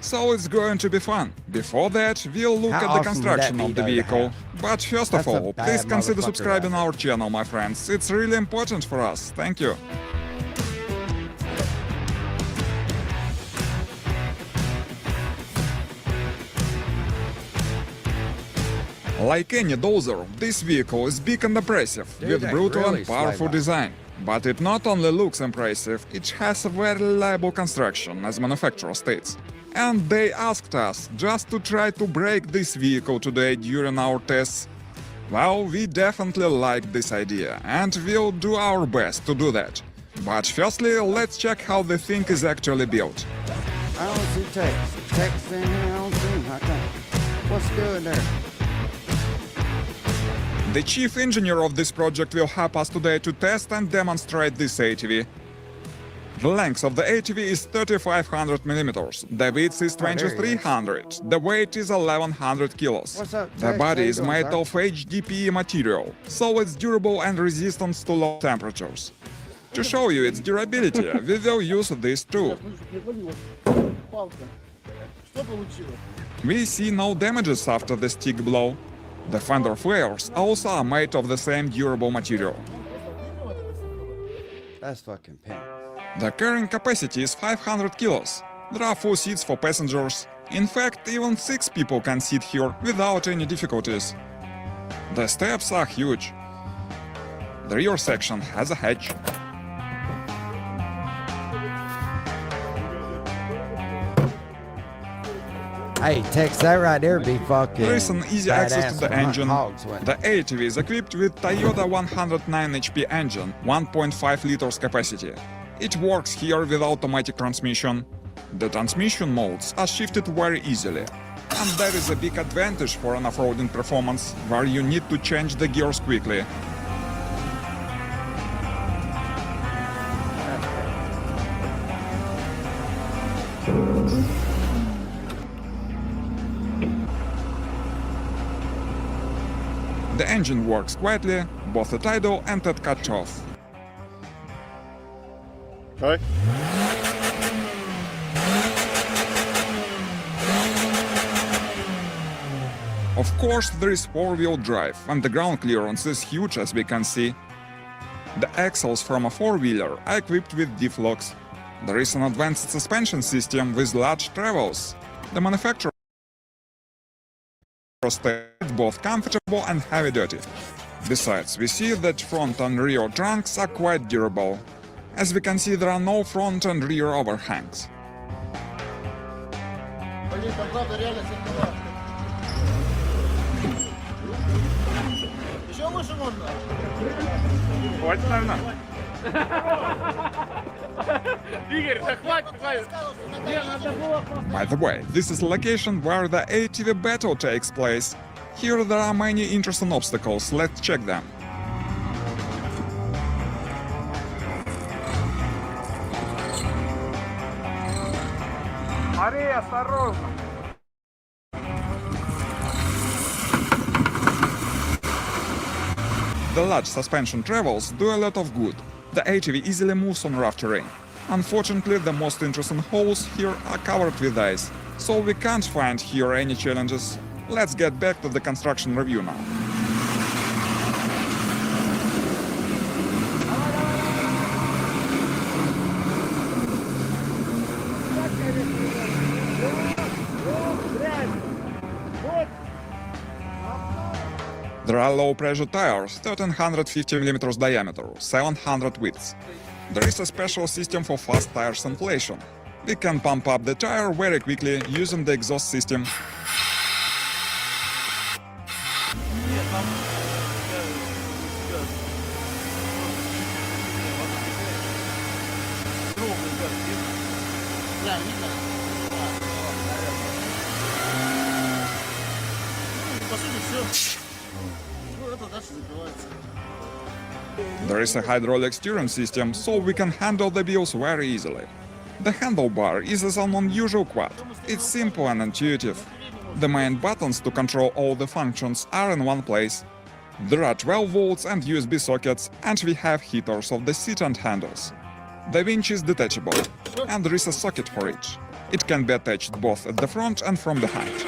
So it's going to be fun. Before that, we'll look at the construction of the vehicle. But first of all, please consider subscribing our channel, my friends. It's really important for us. Thank you. Like any Dozer, this vehicle is big and impressive, with brutal really and powerful design. But it not only looks impressive, it has a very reliable construction, as manufacturer states. And they asked us just to try to break this vehicle today during our tests. Well, we definitely like this idea, and we'll do our best to do that. But firstly, let's check how the thing is actually built. I don't see text. Text in here, I don't see him. How come? What's good there? The chief engineer of this project will help us today to test and demonstrate this ATV. The length of the ATV is 3500 millimeters, the width is 2300, the weight is 1100 kilos. The body is made of HDPE material, so it's durable and resistant to low temperatures. To show you its durability, we will use this tool. We see no damages after the stick blow. The fender flares also are made of the same durable material. That's fucking pink. The carrying capacity is 500 kilos. There are 4 seats for passengers. In fact, even 6 people can sit here without any difficulties. The steps are huge. The rear section has a hatch. Hey, text that right there be fucking. There is an easy access to the engine. The ATV is equipped with Toyota 109 HP engine, 1.5 liters capacity. It works here with automatic transmission. The transmission modes are shifted very easily. And that is a big advantage for an off-roading performance, where you need to change the gears quickly. The engine works quietly, both at idle and at cut-off. Okay. Of course, there is four-wheel drive, and the ground clearance is huge, as we can see. The axles from a four-wheeler are equipped with diff-locks. There is an advanced suspension system with large travels. The manufacturer states both comfortable and heavy-duty. Besides, we see that front and rear trunks are quite durable. As we can see, there are no front and rear overhangs. By the way, this is the location where the ATV battle takes place. Here there are many interesting obstacles, let's check them. The large suspension travels do a lot of good. The ATV easily moves on rough terrain. Unfortunately, the most interesting holes here are covered with ice, so we can't find here any challenges. Let's get back to the construction review now. There are low-pressure tires, 1350 mm diameter, 700 width. There is a special system for fast tires inflation. We can pump up the tire very quickly using the exhaust system. There is a hydraulic steering system, so we can handle the wheels very easily. The handlebar is an unusual quad. It's simple and intuitive. The main buttons to control all the functions are in one place. There are 12 volts and USB sockets, and we have heaters of the seat and handles. The winch is detachable, and there is a socket for each. It can be attached both at the front and from behind.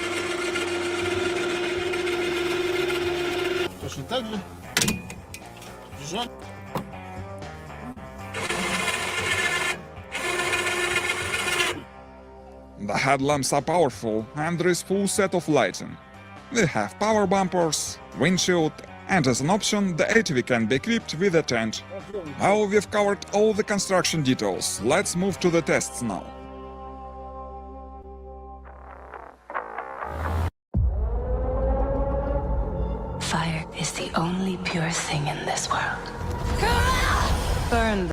The headlamps are powerful, and there is full set of lighting. We have power bumpers, windshield, and as an option, the ATV can be equipped with a tent. Now we've covered all the construction details, let's move to the tests now. Fire is the only pure thing in this world. Burn.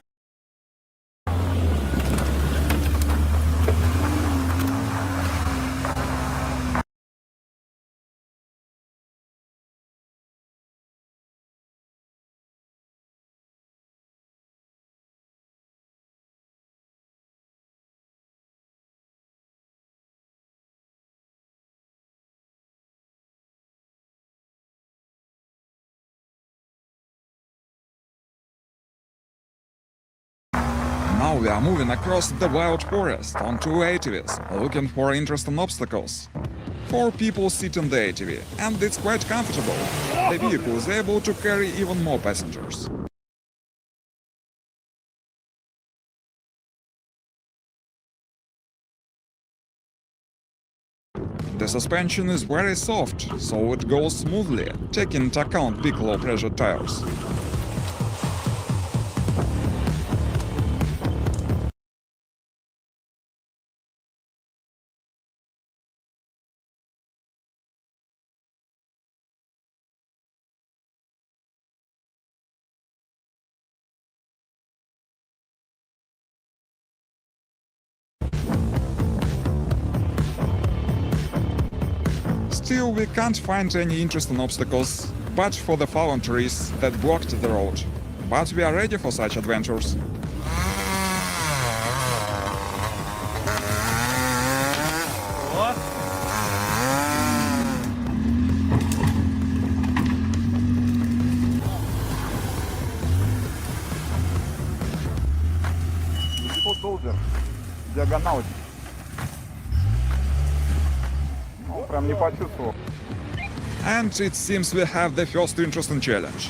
Now we are moving across the wild forest on two ATVs, looking for interesting obstacles. 4 people sit in the ATV, and it's quite comfortable. The vehicle is able to carry even more passengers. The suspension is very soft, so it goes smoothly, taking into account big low-pressure tires. Still, we can't find any interesting obstacles, but for the fallen trees that blocked the road. But we are ready for such adventures. Диагональ. Прям не почувствовал. And it seems we have the first interesting challenge.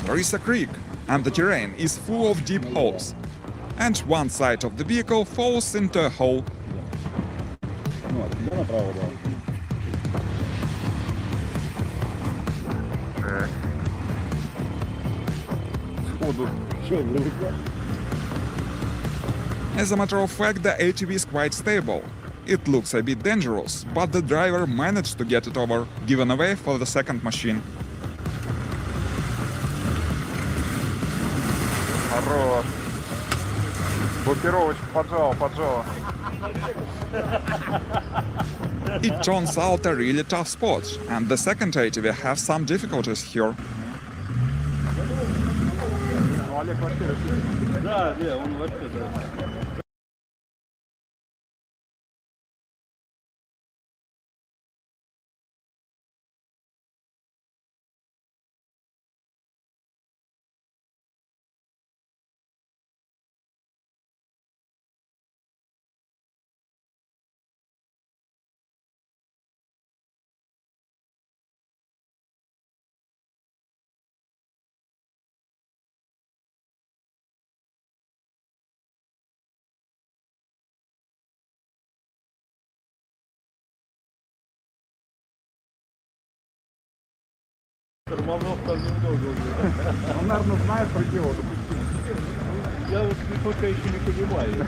There is a creek, and the terrain is full of deep holes. And one side of the vehicle falls into a hole. As a matter of fact, the ATV is quite stable. It looks a bit dangerous, but the driver managed to get it over, giving away for the second machine. Хорош. Блокировочку поджала. It turns out a really tough spot, and the second ATV has some difficulties here. Олег вообще... Да, он вообще, да. Тормозов там немного уже. Он, наверное, знает про него, допустим. Я вот пока еще не понимаю.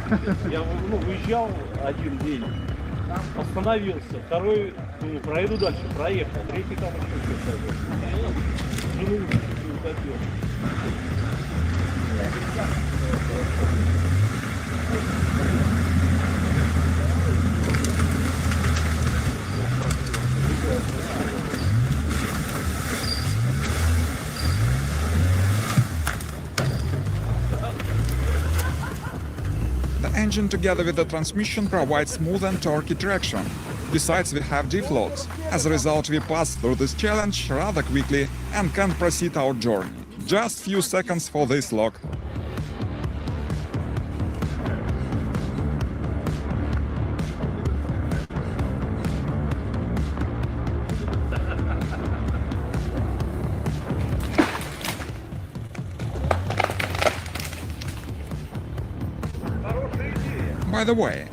Я выезжал один день, остановился, второй, думаю, проеду дальше, проехал, третий там еще что-то. Жену не утопил. engine together with the transmission provides smooth and torquey traction. Besides, we have defloats. As a result, we pass through this challenge rather quickly and can proceed our journey. Just few seconds for this lock. By the way,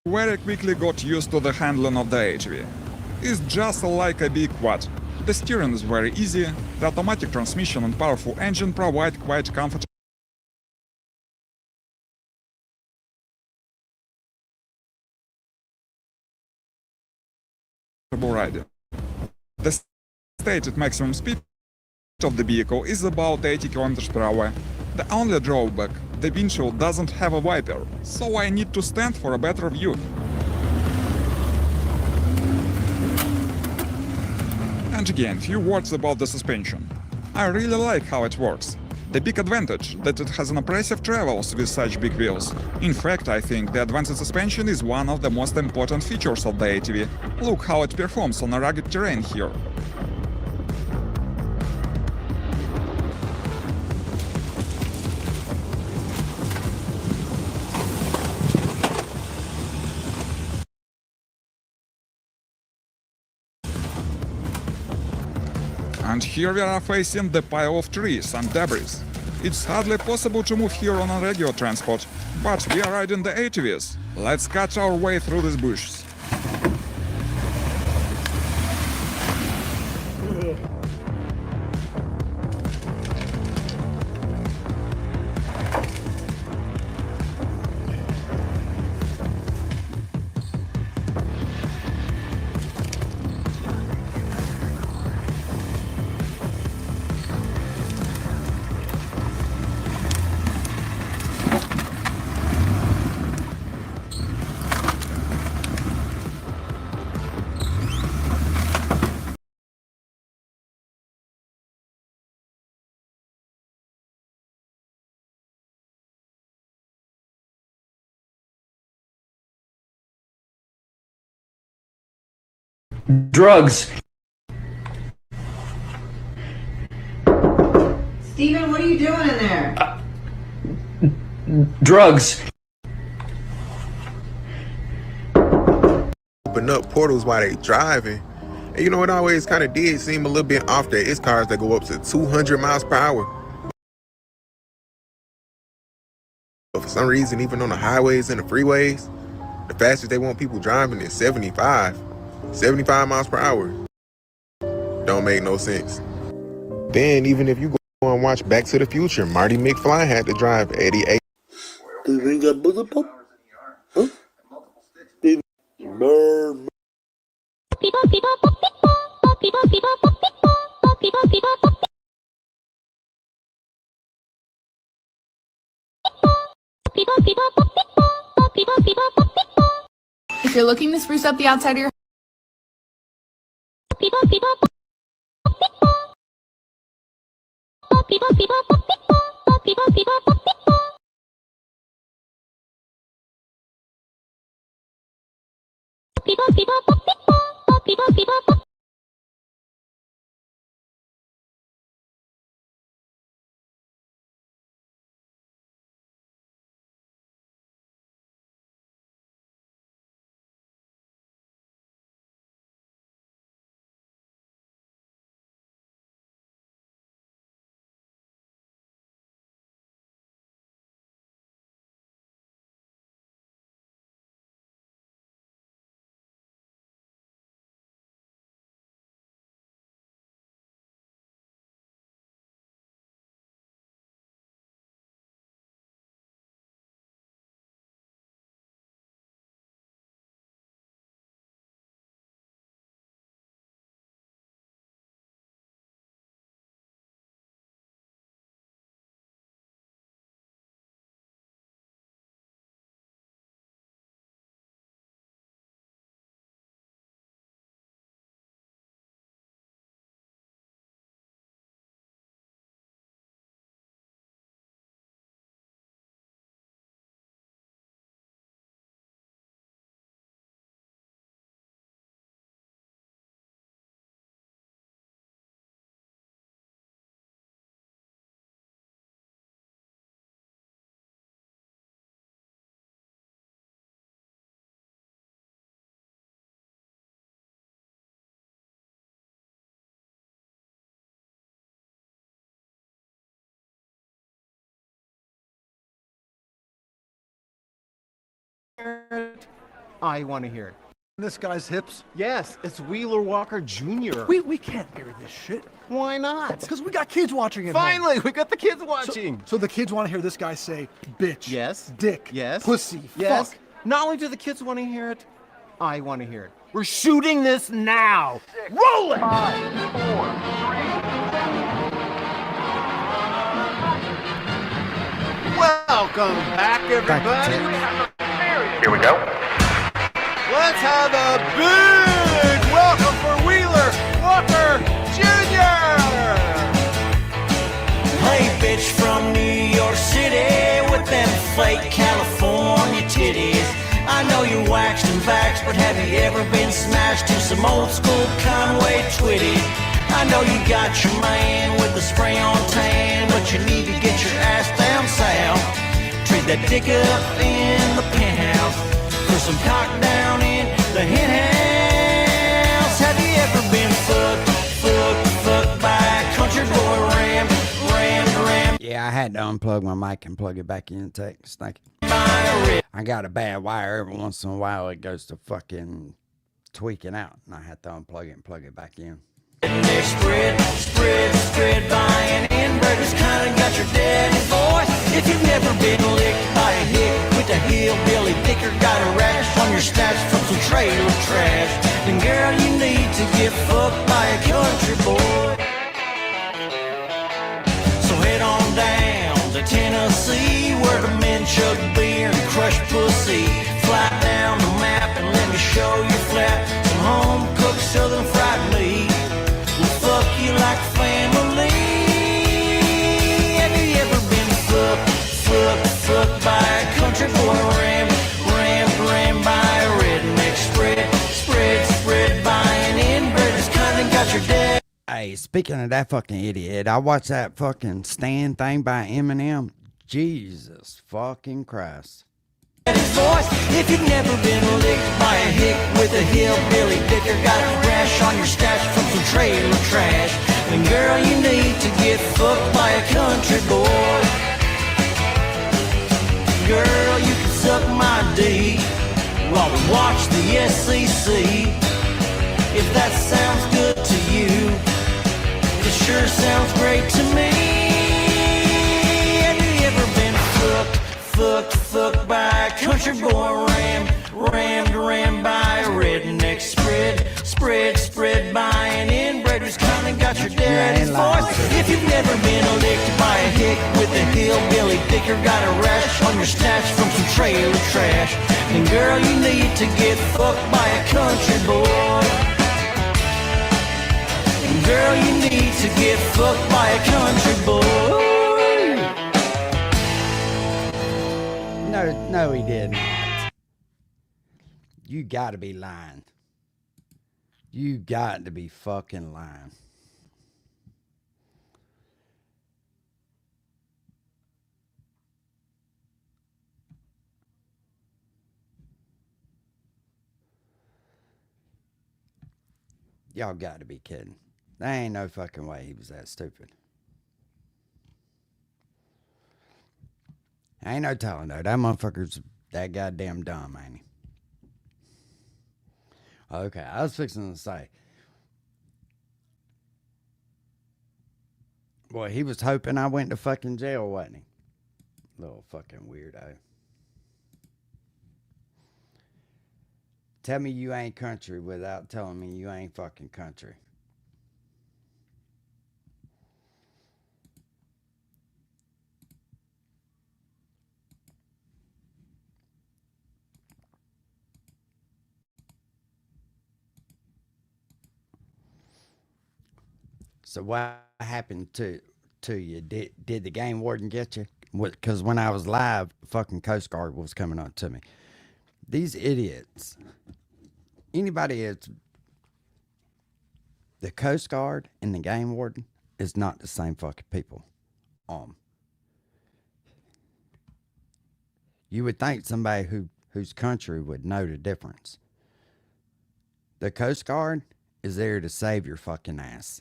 very quickly got used to the handling of the HV. It's just like a big quad. The steering is very easy, the automatic transmission and powerful engine provide quite comfortable riding. The stated maximum speed of the vehicle is about 80 km per hour. The only drawback, the windshield doesn't have a wiper, so I need to stand for a better view. And again, few words about the suspension. I really like how it works. The big advantage that it has an impressive travels with such big wheels. In fact, I think the advanced suspension is one of the most important features of the ATV. Look how it performs on a rugged terrain here. And here we are facing the pile of trees and debris. It's hardly possible to move here on a regular transport, but we are riding the ATVs. Let's cut our way through these bushes. Drugs. Steven, what are you doing in there? Drugs. Open up portals while they driving. And you know, it always kind of did seem a little bit off that it's cars that go up to 200 miles per hour. But for some reason, even on the highways and the freeways, the fastest they want people driving is 75. 75 miles per hour. Don't make no sense. Then, even if you go and watch Back to the Future, Marty McFly had to drive 88. Do you got bullet pop? Huh? If you're looking to spruce up the outside of your I want to hear it. This guy's hips? Yes, it's Wheeler Walker Jr. We can't hear this shit. Why not? Because we got kids watching at home. Finally, we got the kids watching. So the kids want to hear this guy say bitch. Yes. Dick. Yes. Pussy. Yes. Fuck. Not only do the kids want to hear it, I want to hear it. We're shooting this now. Roll it! 5, 4, 3, 2. Welcome back, everybody. Here we go. Let's have a big welcome for Wheeler Walker Jr. Hey, bitch from New York City with them fake California titties. I know you're waxed and vaxxed, but have you ever been smashed to some old school Conway Twitty? I know you got your man with the spray on tan, but you need to get your ass down south. Trade that dick up in the penthouse for some cock down in the hen house. Have you ever been fucked by a country boy ram? Yeah, I had to unplug my mic and plug it back in. Thank you. I got a bad wire. Every once in a while, it goes to fucking tweaking out, and I had to unplug it and plug it back in. Spread by an inbreaker's kinda got your daddy voice. If you've never been licked by a hick with a hillbilly dicker, got a rash on your stats from some trailer trash, then girl, you need to get fucked by a country boy. So head on down to Tennessee, where the men chug beer and crush pussy. Fly down the map and let me show you flat some home-cooked southern fried meat. We'll fuck you like family. Have you ever been fucked by a country boy ram by a redneck spread by an inbred who's kinda got your dad. Hey, speaking of that fucking idiot, I watched that fucking Stand thing by Eminem. Jesus fucking Christ. Voice. If you've never been licked by a hick with a hillbilly dicker, got a rash on your stash from some trailer trash, then girl, you need to get fucked by a country boy. Girl, you can suck my D while we watch the SEC. If that sounds good to you, it sure sounds great to me. Have you ever been fucked by a country boy rammed by a redneck spread by an inbred who's kinda got your daddy's voice? If you've never been licked by a hick with a hillbilly dicker, got a rash on your stash from some trailer trash, then girl, you need to get fucked by a country boy. And girl, you need to get fucked by a country boy. No, he didn't. You gotta be lying. You got to be fucking lying. Y'all got to be kidding. There ain't no fucking way he was that stupid. Ain't no telling though. That motherfucker's that goddamn dumb, ain't he? Okay, I was fixing to say. Boy, he was hoping I went to fucking jail, wasn't he? Little fucking weirdo. Tell me you ain't country without telling me you ain't fucking country. So what happened to you? Did the game warden get you? Because when I was live, fucking Coast Guard was coming up to me. These idiots. Anybody that's the Coast Guard and the game warden is not the same fucking people. You would think somebody whose country would know the difference. The Coast Guard is there to save your fucking ass.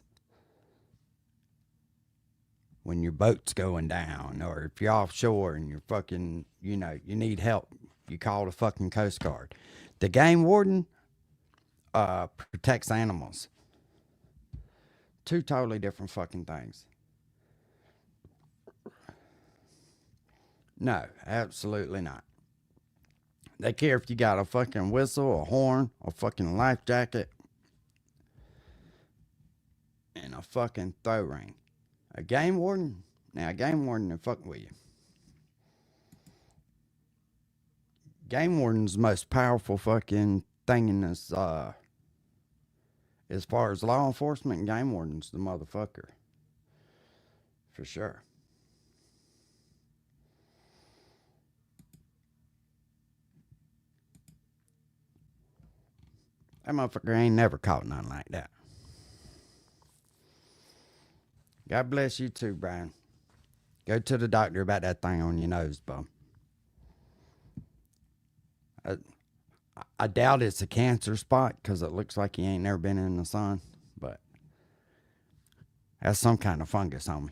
When your boat's going down, or if you're offshore and you're fucking, you need help, you call the fucking Coast Guard. The game warden protects animals. Two totally different fucking things. No, absolutely not. They care if you got a fucking whistle, a horn, a fucking life jacket, and a fucking throw ring. A game warden? Now, a game warden will fuck with you. Game warden's the most powerful fucking thing in this, as far as law enforcement, game warden's the motherfucker. For sure. That motherfucker ain't never caught nothing like that. God bless you too, Brian. Go to the doctor about that thing on your nose, bum. I doubt it's a cancer spot because it looks like he ain't never been in the sun, but that's some kind of fungus on me.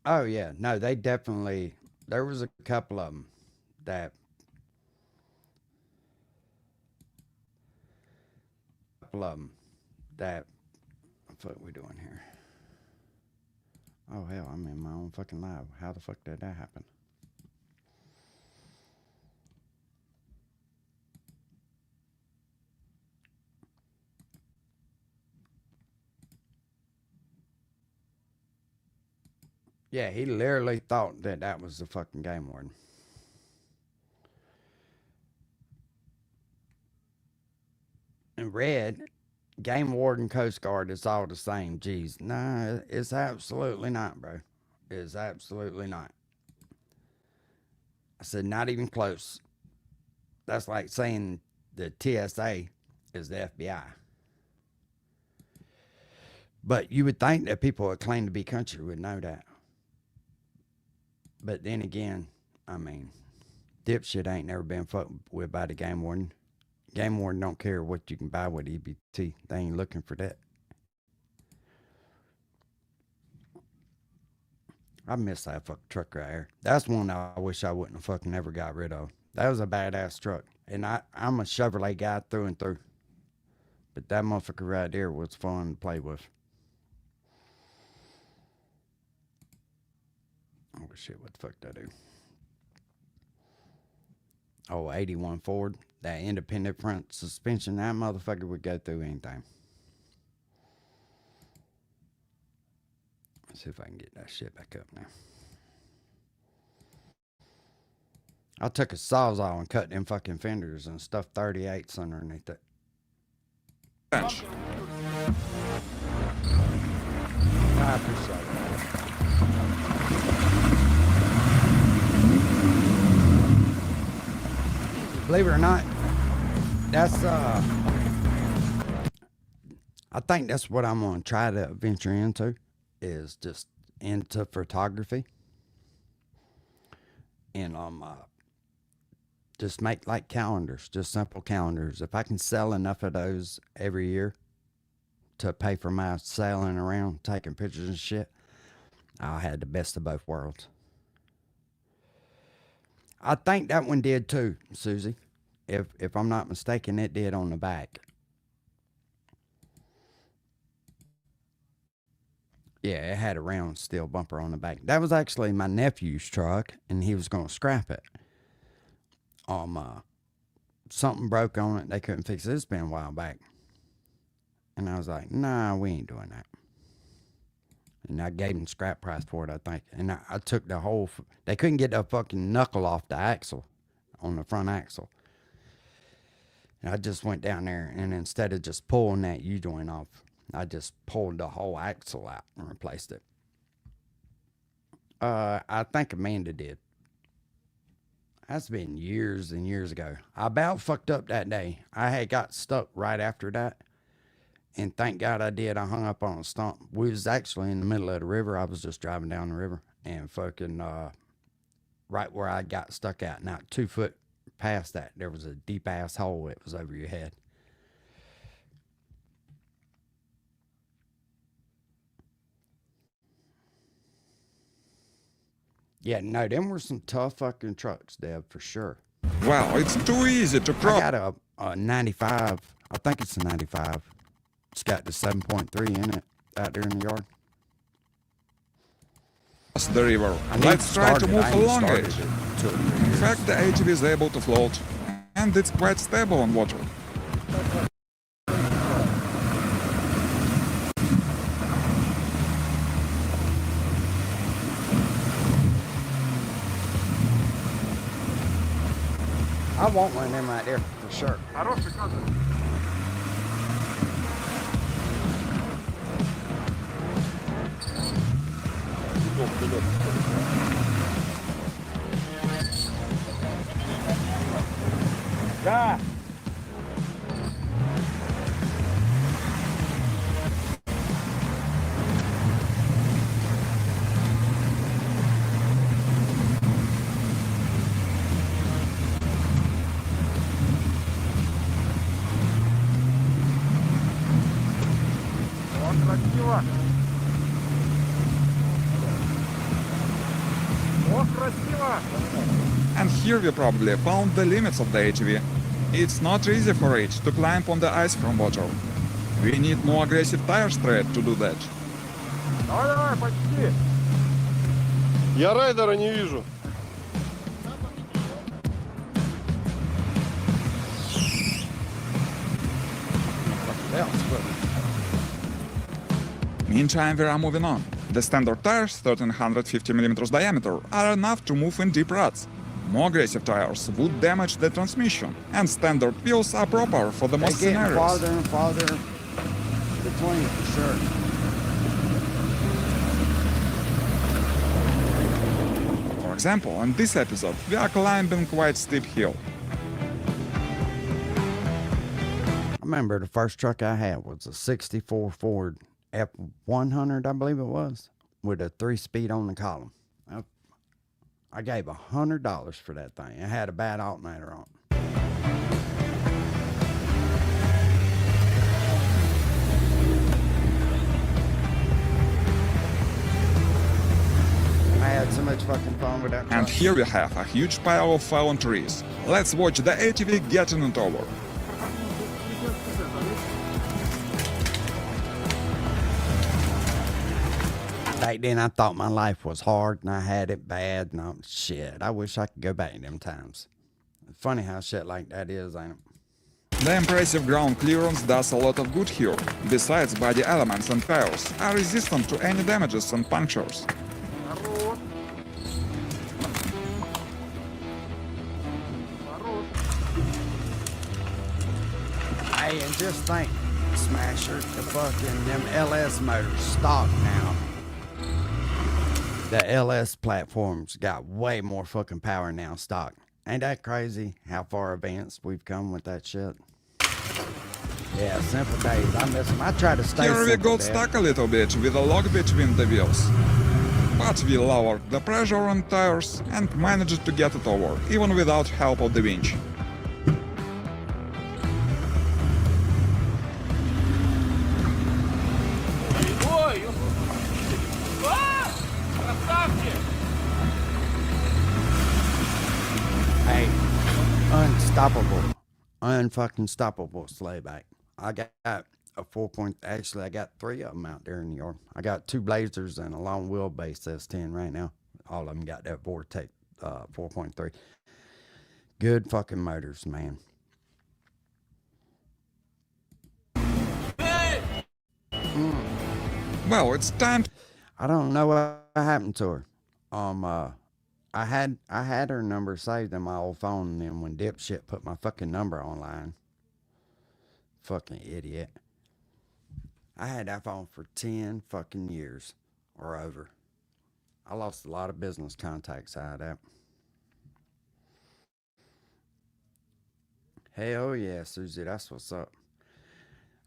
Oh, yeah. No, they definitely, there was a couple of them that, what the fuck we doing here? Oh, hell, I'm in my own fucking live. How the fuck did that happen? Yeah, he literally thought that that was the fucking game warden. And red, game warden, Coast Guard, it's all the same. Jeez, nah, it's absolutely not, bro. It's absolutely not. I said, not even close. That's like saying the TSA is the FBI. But you would think that people that claim to be country would know that. But then again, I mean, dipshit ain't never been fucked with by the game warden. Game warden don't care what you can buy with EBT. They ain't looking for that. I miss that fucking truck right there. That's one I wish I wouldn't have fucking ever got rid of. That was a badass truck. And I'm a Chevrolet guy through and through. But that motherfucker right there was fun to play with. Oh shit, what the fuck did I do? Oh, 81 Ford. That independent front suspension, that motherfucker would go through anything. Let's see if I can get that shit back up now. I took a sawzall and cut them fucking fenders and stuffed 38s underneath it. I appreciate it. Believe it or not, that's I think that's what I'm gonna try to venture into, is just into photography. And just make like calendars, just simple calendars. If I can sell enough of those every year to pay for my sailing around, taking pictures and shit, I'll have the best of both worlds. I think that one did too, Susie. If I'm not mistaken, it did on the back. Yeah, it had a round steel bumper on the back. That was actually my nephew's truck, and he was going to scrap it. Something broke on it. They couldn't fix it. It's been a while back. And I was like, nah, we ain't doing that. And I gave him scrap price for it, I think. And I took the whole, they couldn't get the fucking knuckle off the axle, on the front axle. And I just went down there, and instead of just pulling that U-joint off, I just pulled the whole axle out and replaced it. I think Amanda did. That's been years and years ago. I about fucked up that day. I had got stuck right after that. And thank God I did. I hung up on a stump. We was actually in the middle of the river. I was just driving down the river. And fucking right where I got stuck at. Now 2 foot past that, there was a deep ass hole. It was over your head. Yeah, no, them were some tough fucking trucks, Deb, for sure. Well, it's too easy to I crop. got a 95. I think it's a 95. It's got the 7.3 in it out there in the yard. The river. Let's try to move along it. In fact, the ATV is able to float, and it's quite stable on water. I want one of them right there for sure. Да. Красиво. О, красиво. And here we probably found the limits of the ATV. It's not easy for it to climb on the ice from water. We need more aggressive tire tread to do that. Давай, давай, почти. Я райдера не вижу. Meantime, we are moving on. The standard tires, 1350mm diameter, are enough to move in deep ruts. More aggressive tires would damage the transmission, and standard wheels are proper for the They're most getting scenarios. farther and farther between for sure. For example, in this episode, we are climbing quite steep hill. I remember the first truck I had was a 64 Ford F100, I believe it was, with a 3-speed on the column. I gave $100 for that thing. It had a bad alternator on it. I had so much fucking fun with that truck. And here we have a huge pile of fallen trees. Let's watch the ATV getting it over. Back then, I thought my life was hard and I had it bad. And I'm shit. I wish I could go back in them times. Funny how shit like that is, ain't it? The impressive ground clearance does a lot of good here. Besides, body elements and tires are resistant to any damages and punctures. Hey, and just think, Smasher, the fucking them LS motors stock now. The LS platforms got way more fucking power now stock. Ain't that crazy how far advanced we've come with that shit? Yeah, simple days. I miss them. I try to stay Here we simple, got Dad. stuck a little bit with a log between the wheels. But we lowered the pressure on tires and managed to get it over, even without help of the winch. Ой! А! Красавчик! Hey, unstoppable, unfucking stoppable slayback. I got a 4 point. Actually, I got 3 of them out there in the yard. I got 2 Blazers and a long wheelbase S10 right now. All of them got that Vortex 4.3. Good fucking motors, man. Well, it's time. I don't know what happened to her. I had her number saved in my old phone, and then when dipshit put my fucking number online, fucking idiot. I had that phone for 10 fucking years or over. I lost a lot of business contacts out of that. Hell yeah, Susie, that's what's up.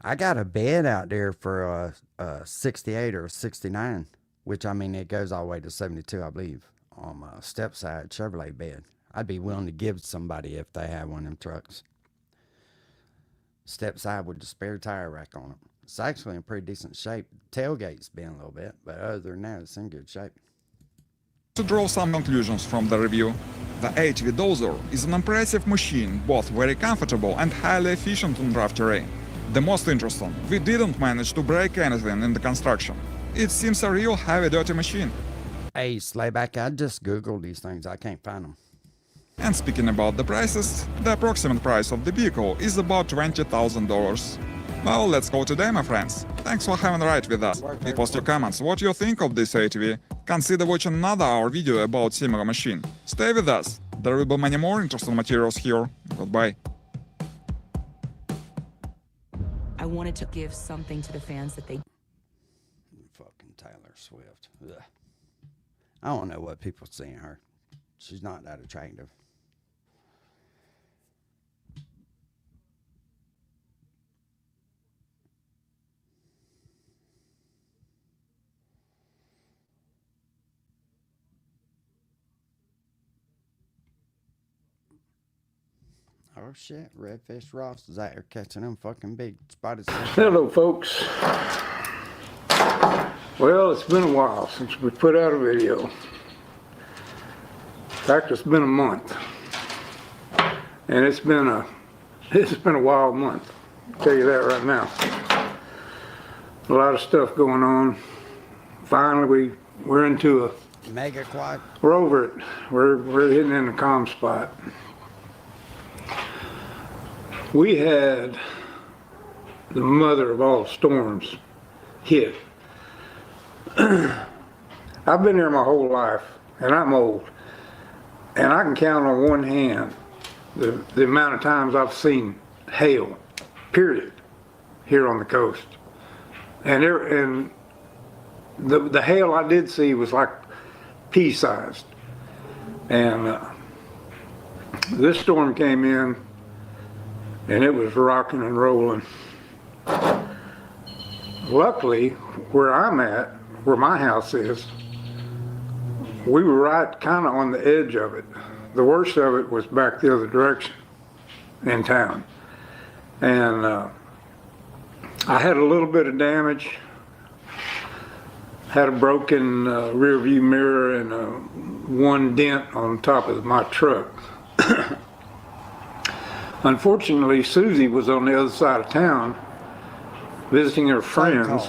I got a bed out there for a 68 or a 69, which I mean, it goes all the way to 72, I believe, on my step side Chevrolet bed. I'd be willing to give somebody if they had one of them trucks. Step side with the spare tire rack on it. It's actually in pretty decent shape. Tailgate's been a little bit, but other than that, it's in good shape. to draw some conclusions from the review. The ATV Dozer is an impressive machine, both very comfortable and highly efficient on rough terrain. The most interesting, we didn't manage to break anything in the construction. It seems a real heavy dirty machine. Hey, Slayback, I just Googled these things. I can't find them. And speaking about the prices, the approximate price of the vehicle is about $20,000. Well, let's go today, my friends. Thanks for having a ride with us. Leave us your comments what you think of this ATV. Consider watching another our video about similar machine. Stay with us. There will be many more interesting materials here. Goodbye. I wanted to give something to the fans that they Fucking Taylor Swift. Ugh. I don't know what people see in her. She's not that attractive. Oh shit, Redfish Ross is out here catching them fucking big spotted fish. Hello, folks. Well, it's been a while since we put out a video. In fact, it's been a month, and it's been a wild month. I'll tell you that right now. A lot of stuff going on. Finally, we're into a mega quad. We're over it. We're hitting in the calm spot. We had the mother of all storms hit. I've been here my whole life, and I'm old, and I can count on one hand the amount of times I've seen hail, period, here on the coast. And the hail I did see was like pea-sized. And this storm came in, and it was rocking and rolling. Luckily, where I'm at, where my house is, we were right kind of on the edge of it. The worst of it was back the other direction in town. And I had a little bit of damage. Had a broken rear view mirror and one dent on top of my truck. Unfortunately, Susie was on the other side of town visiting her friends,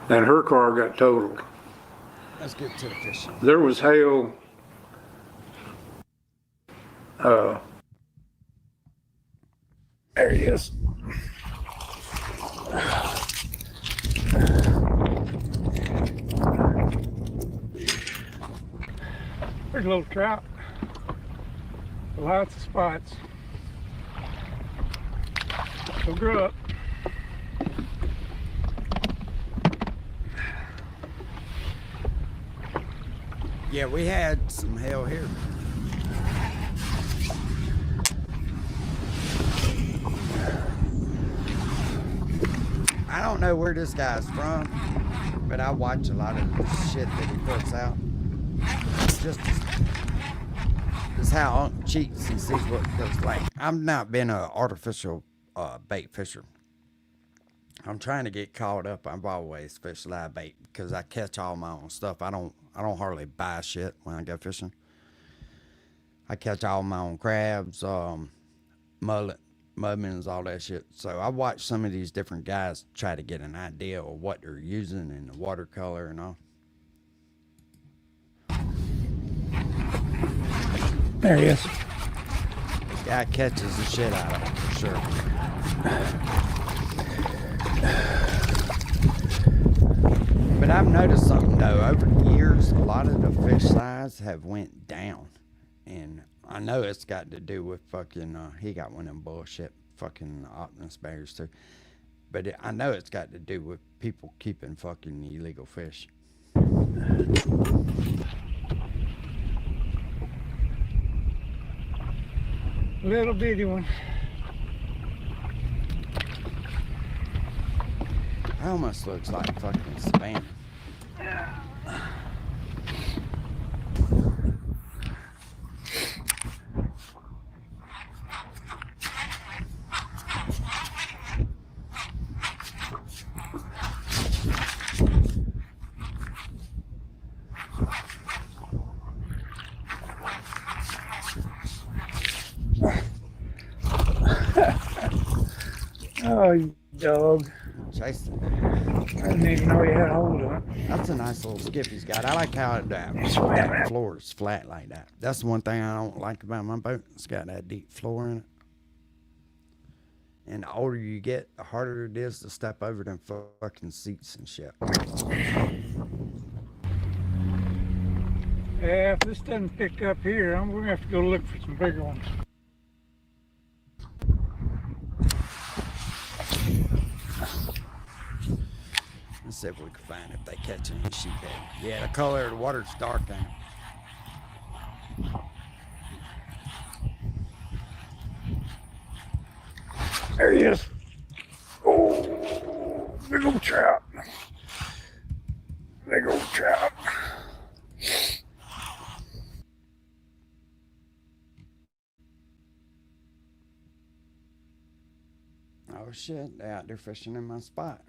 and her car got totaled. Let's get to the fishing. There was hail. There he is. There's a little trout. Lots of spots. So grow up. Yeah, we had some hail here. I don't know where this guy's from, but I watch a lot of shit that he puts out. Just how Unc cheats and sees what it looks like. I've not been an artificial bait fisher. I'm trying to get caught up. I've always fished live bait because I catch all my own stuff. I don't hardly buy shit when I go fishing. I catch all my own crabs, mullet, mudmans, all that shit. So I watch some of these different guys try to get an idea of what they're using and the watercolor and all. There he is. This guy catches the shit out of it for sure. But I've noticed something though, over the years, a lot of the fish size have went down. And I know it's got to do with fucking, he got one of them bullshit fucking Optimus bears too. But I know it's got to do with people keeping fucking illegal fish. Little bitty one. It almost looks like fucking Savannah. Oh, you dog. Chasing. I didn't even know you had a hold of it. That's a nice little skip he's got. I like how that floor is flat like that. That's the one thing I don't like about my boat. It's got that deep floor in it. And the older you get, the harder it is to step over them fucking seats and shit. Yeah, if this doesn't pick up here, we're gonna have to go look for some bigger ones. Let's see if we can find if they catch any sheephead. Yeah, the color of the water's dark now. There he is. Oh, big old trout. Big old trout. Oh shit, they're out there fishing in my spot.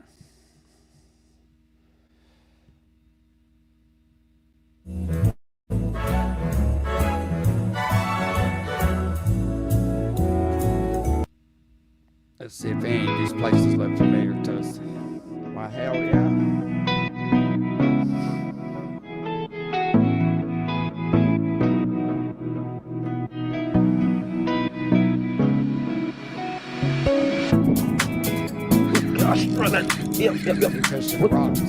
Let's see if any of these places look familiar to us. Why, hell yeah. Gosh, brother. Yep. Fishing the rocks.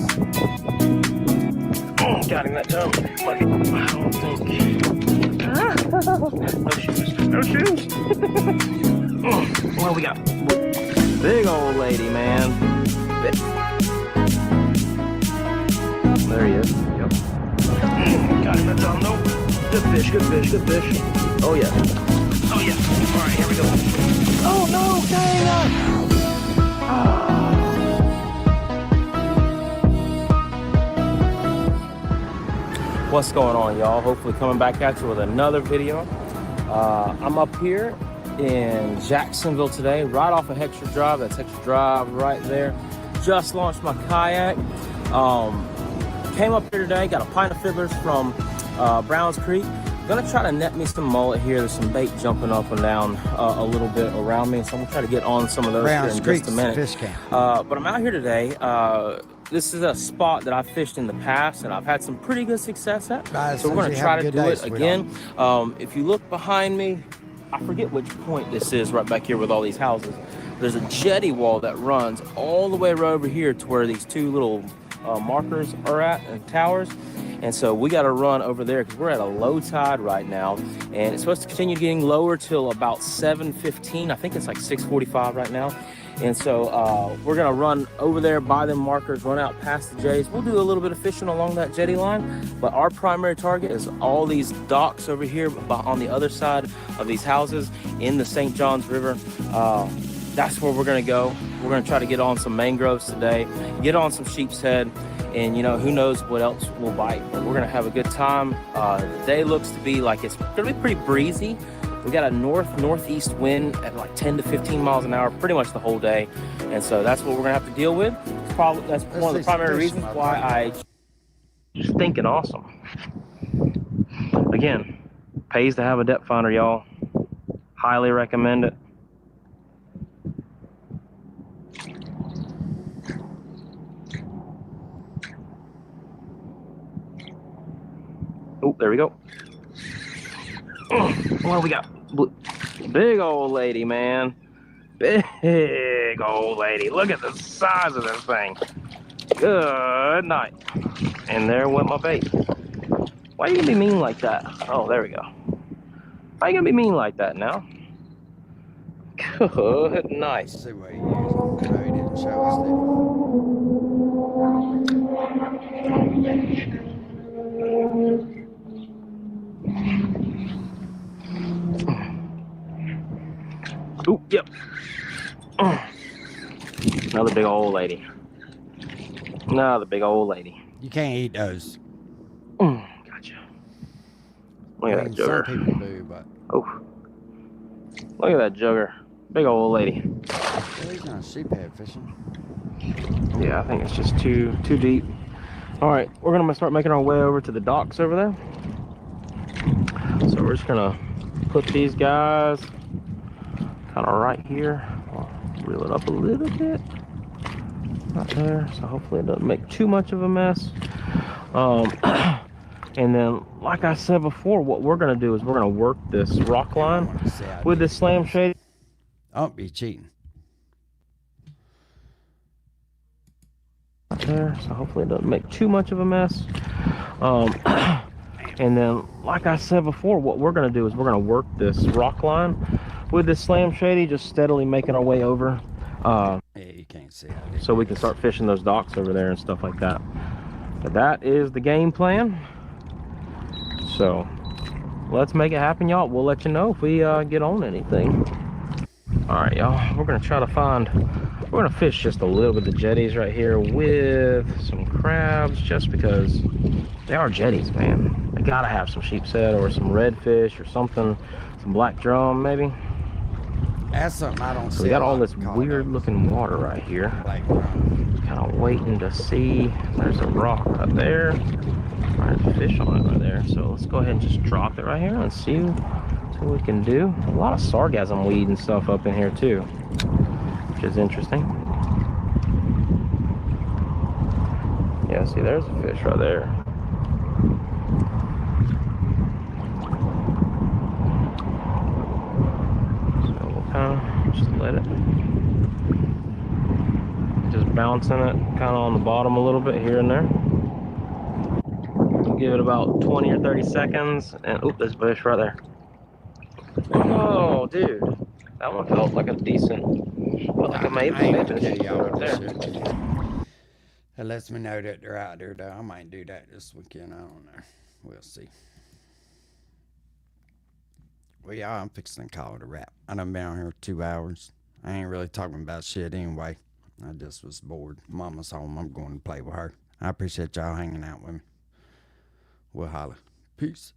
Oh, got him that time. I don't think. No shoes. What we got? Big old lady, man. There he is. Yep. Got him that time. Nope. Good fish. Oh yeah. All right, here we go. Oh no, dang it. What's going on, y'all? Hopefully coming back at you with another video. I'm up here in Jacksonville today, right off of Heckscher Drive. That's Heckscher Drive right there. Just launched my kayak. Came up here today, got a pint of fiddlers from Browns Creek. Gonna try to net me some mullet here. There's some bait jumping up and down a little bit around me, so I'm gonna try to get on some of those here in just a minute. Fish camp. But I'm out here today. This is a spot that I've fished in the past and I've had some pretty good success at. So we're gonna try to do it again. If you look behind me, I forget which point this is right back here with all these houses. There's a jetty wall that runs all the way right over here to where these two little markers are at and towers. And so we got to run over there because we're at a low tide right now, and it's supposed to continue getting lower till about 7:15. I think it's like 6:45 right now. And so we're gonna run over there by them markers, run out past the jetties. We'll do a little bit of fishing along that jetty line, but our primary target is all these docks over here on the other side of these houses in the St. Johns River. That's where we're gonna go. We're gonna try to get on some mangroves today, get on some sheep's head, and who knows what else will bite. But we're gonna have a good time. The day looks to be like it's gonna be pretty breezy. We got a northeast wind at like 10 to 15 miles an hour pretty much the whole day. And so that's what we're gonna have to deal with. That's one of the primary reasons why I just think it awesome. Again, pays to have a depth finder, y'all. Highly recommend it. Oh, there we go. What do we got? Big old lady, man. Big old lady. Look at the size of this thing. Good night. And there went my bait. Why are you gonna be mean like that? Oh, there we go. Why are you gonna be mean like that now? Good night. See what he used. No, he didn't show us, did he? Ooh, yep. Another big old lady. Another big old lady. You can't eat those. Gotcha. Look at that jugger. Some people do, but. Oh. Look at that jugger. Big old lady. Well, he's not sheephead fishing. Yeah, I think it's just too deep. All right, we're gonna start making our way over to the docks over there. So we're just gonna put these guys kind of right here. reel it up a little bit. Not there, so hopefully it doesn't make too much of a mess. And then, like I said before, what we're gonna do is we're gonna work this rock line with this Slam Shady. Don't be cheating. There, so hopefully it doesn't make too much of a mess. And then, like I said before, what we're gonna do is we're gonna work this rock line with this Slam Shady, just steadily making our way over. Yeah, you can't see it. So we can start fishing those docks over there and stuff like that. But that is the game plan. So let's make it happen, y'all. We'll let you know if we get on anything. All right, y'all, we're gonna try to find, we're gonna fish just a little bit of the jetties right here with some crabs, just because they are jetties, man. They gotta have some sheepshead or some redfish or something, some black drum maybe. That's something I don't see. So we got all this weird looking water right here. Kind of waiting to see. There's a rock right there. There's a fish on it right there. So let's go ahead and just drop it right here and see what we can do. A lot of sargassum weed and stuff up in here too, which is interesting. Yeah, see, there's a fish right there. So we'll kind of just let it, just bouncing it kind of on the bottom a little bit here and there. Give it about 20 or 30 seconds, and oop, there's a fish right there. Oh, dude, that one felt like a decent, felt like a maybe right there. That lets me know that they're out there, though. I might do that this weekend. I don't know. We'll see. Well, yeah, I'm fixing to call it a wrap. I done been out here 2 hours. I ain't really talking about shit anyway. I just was bored. Mama's home. I'm going to play with her. I appreciate y'all hanging out with me. We'll holler. Peace.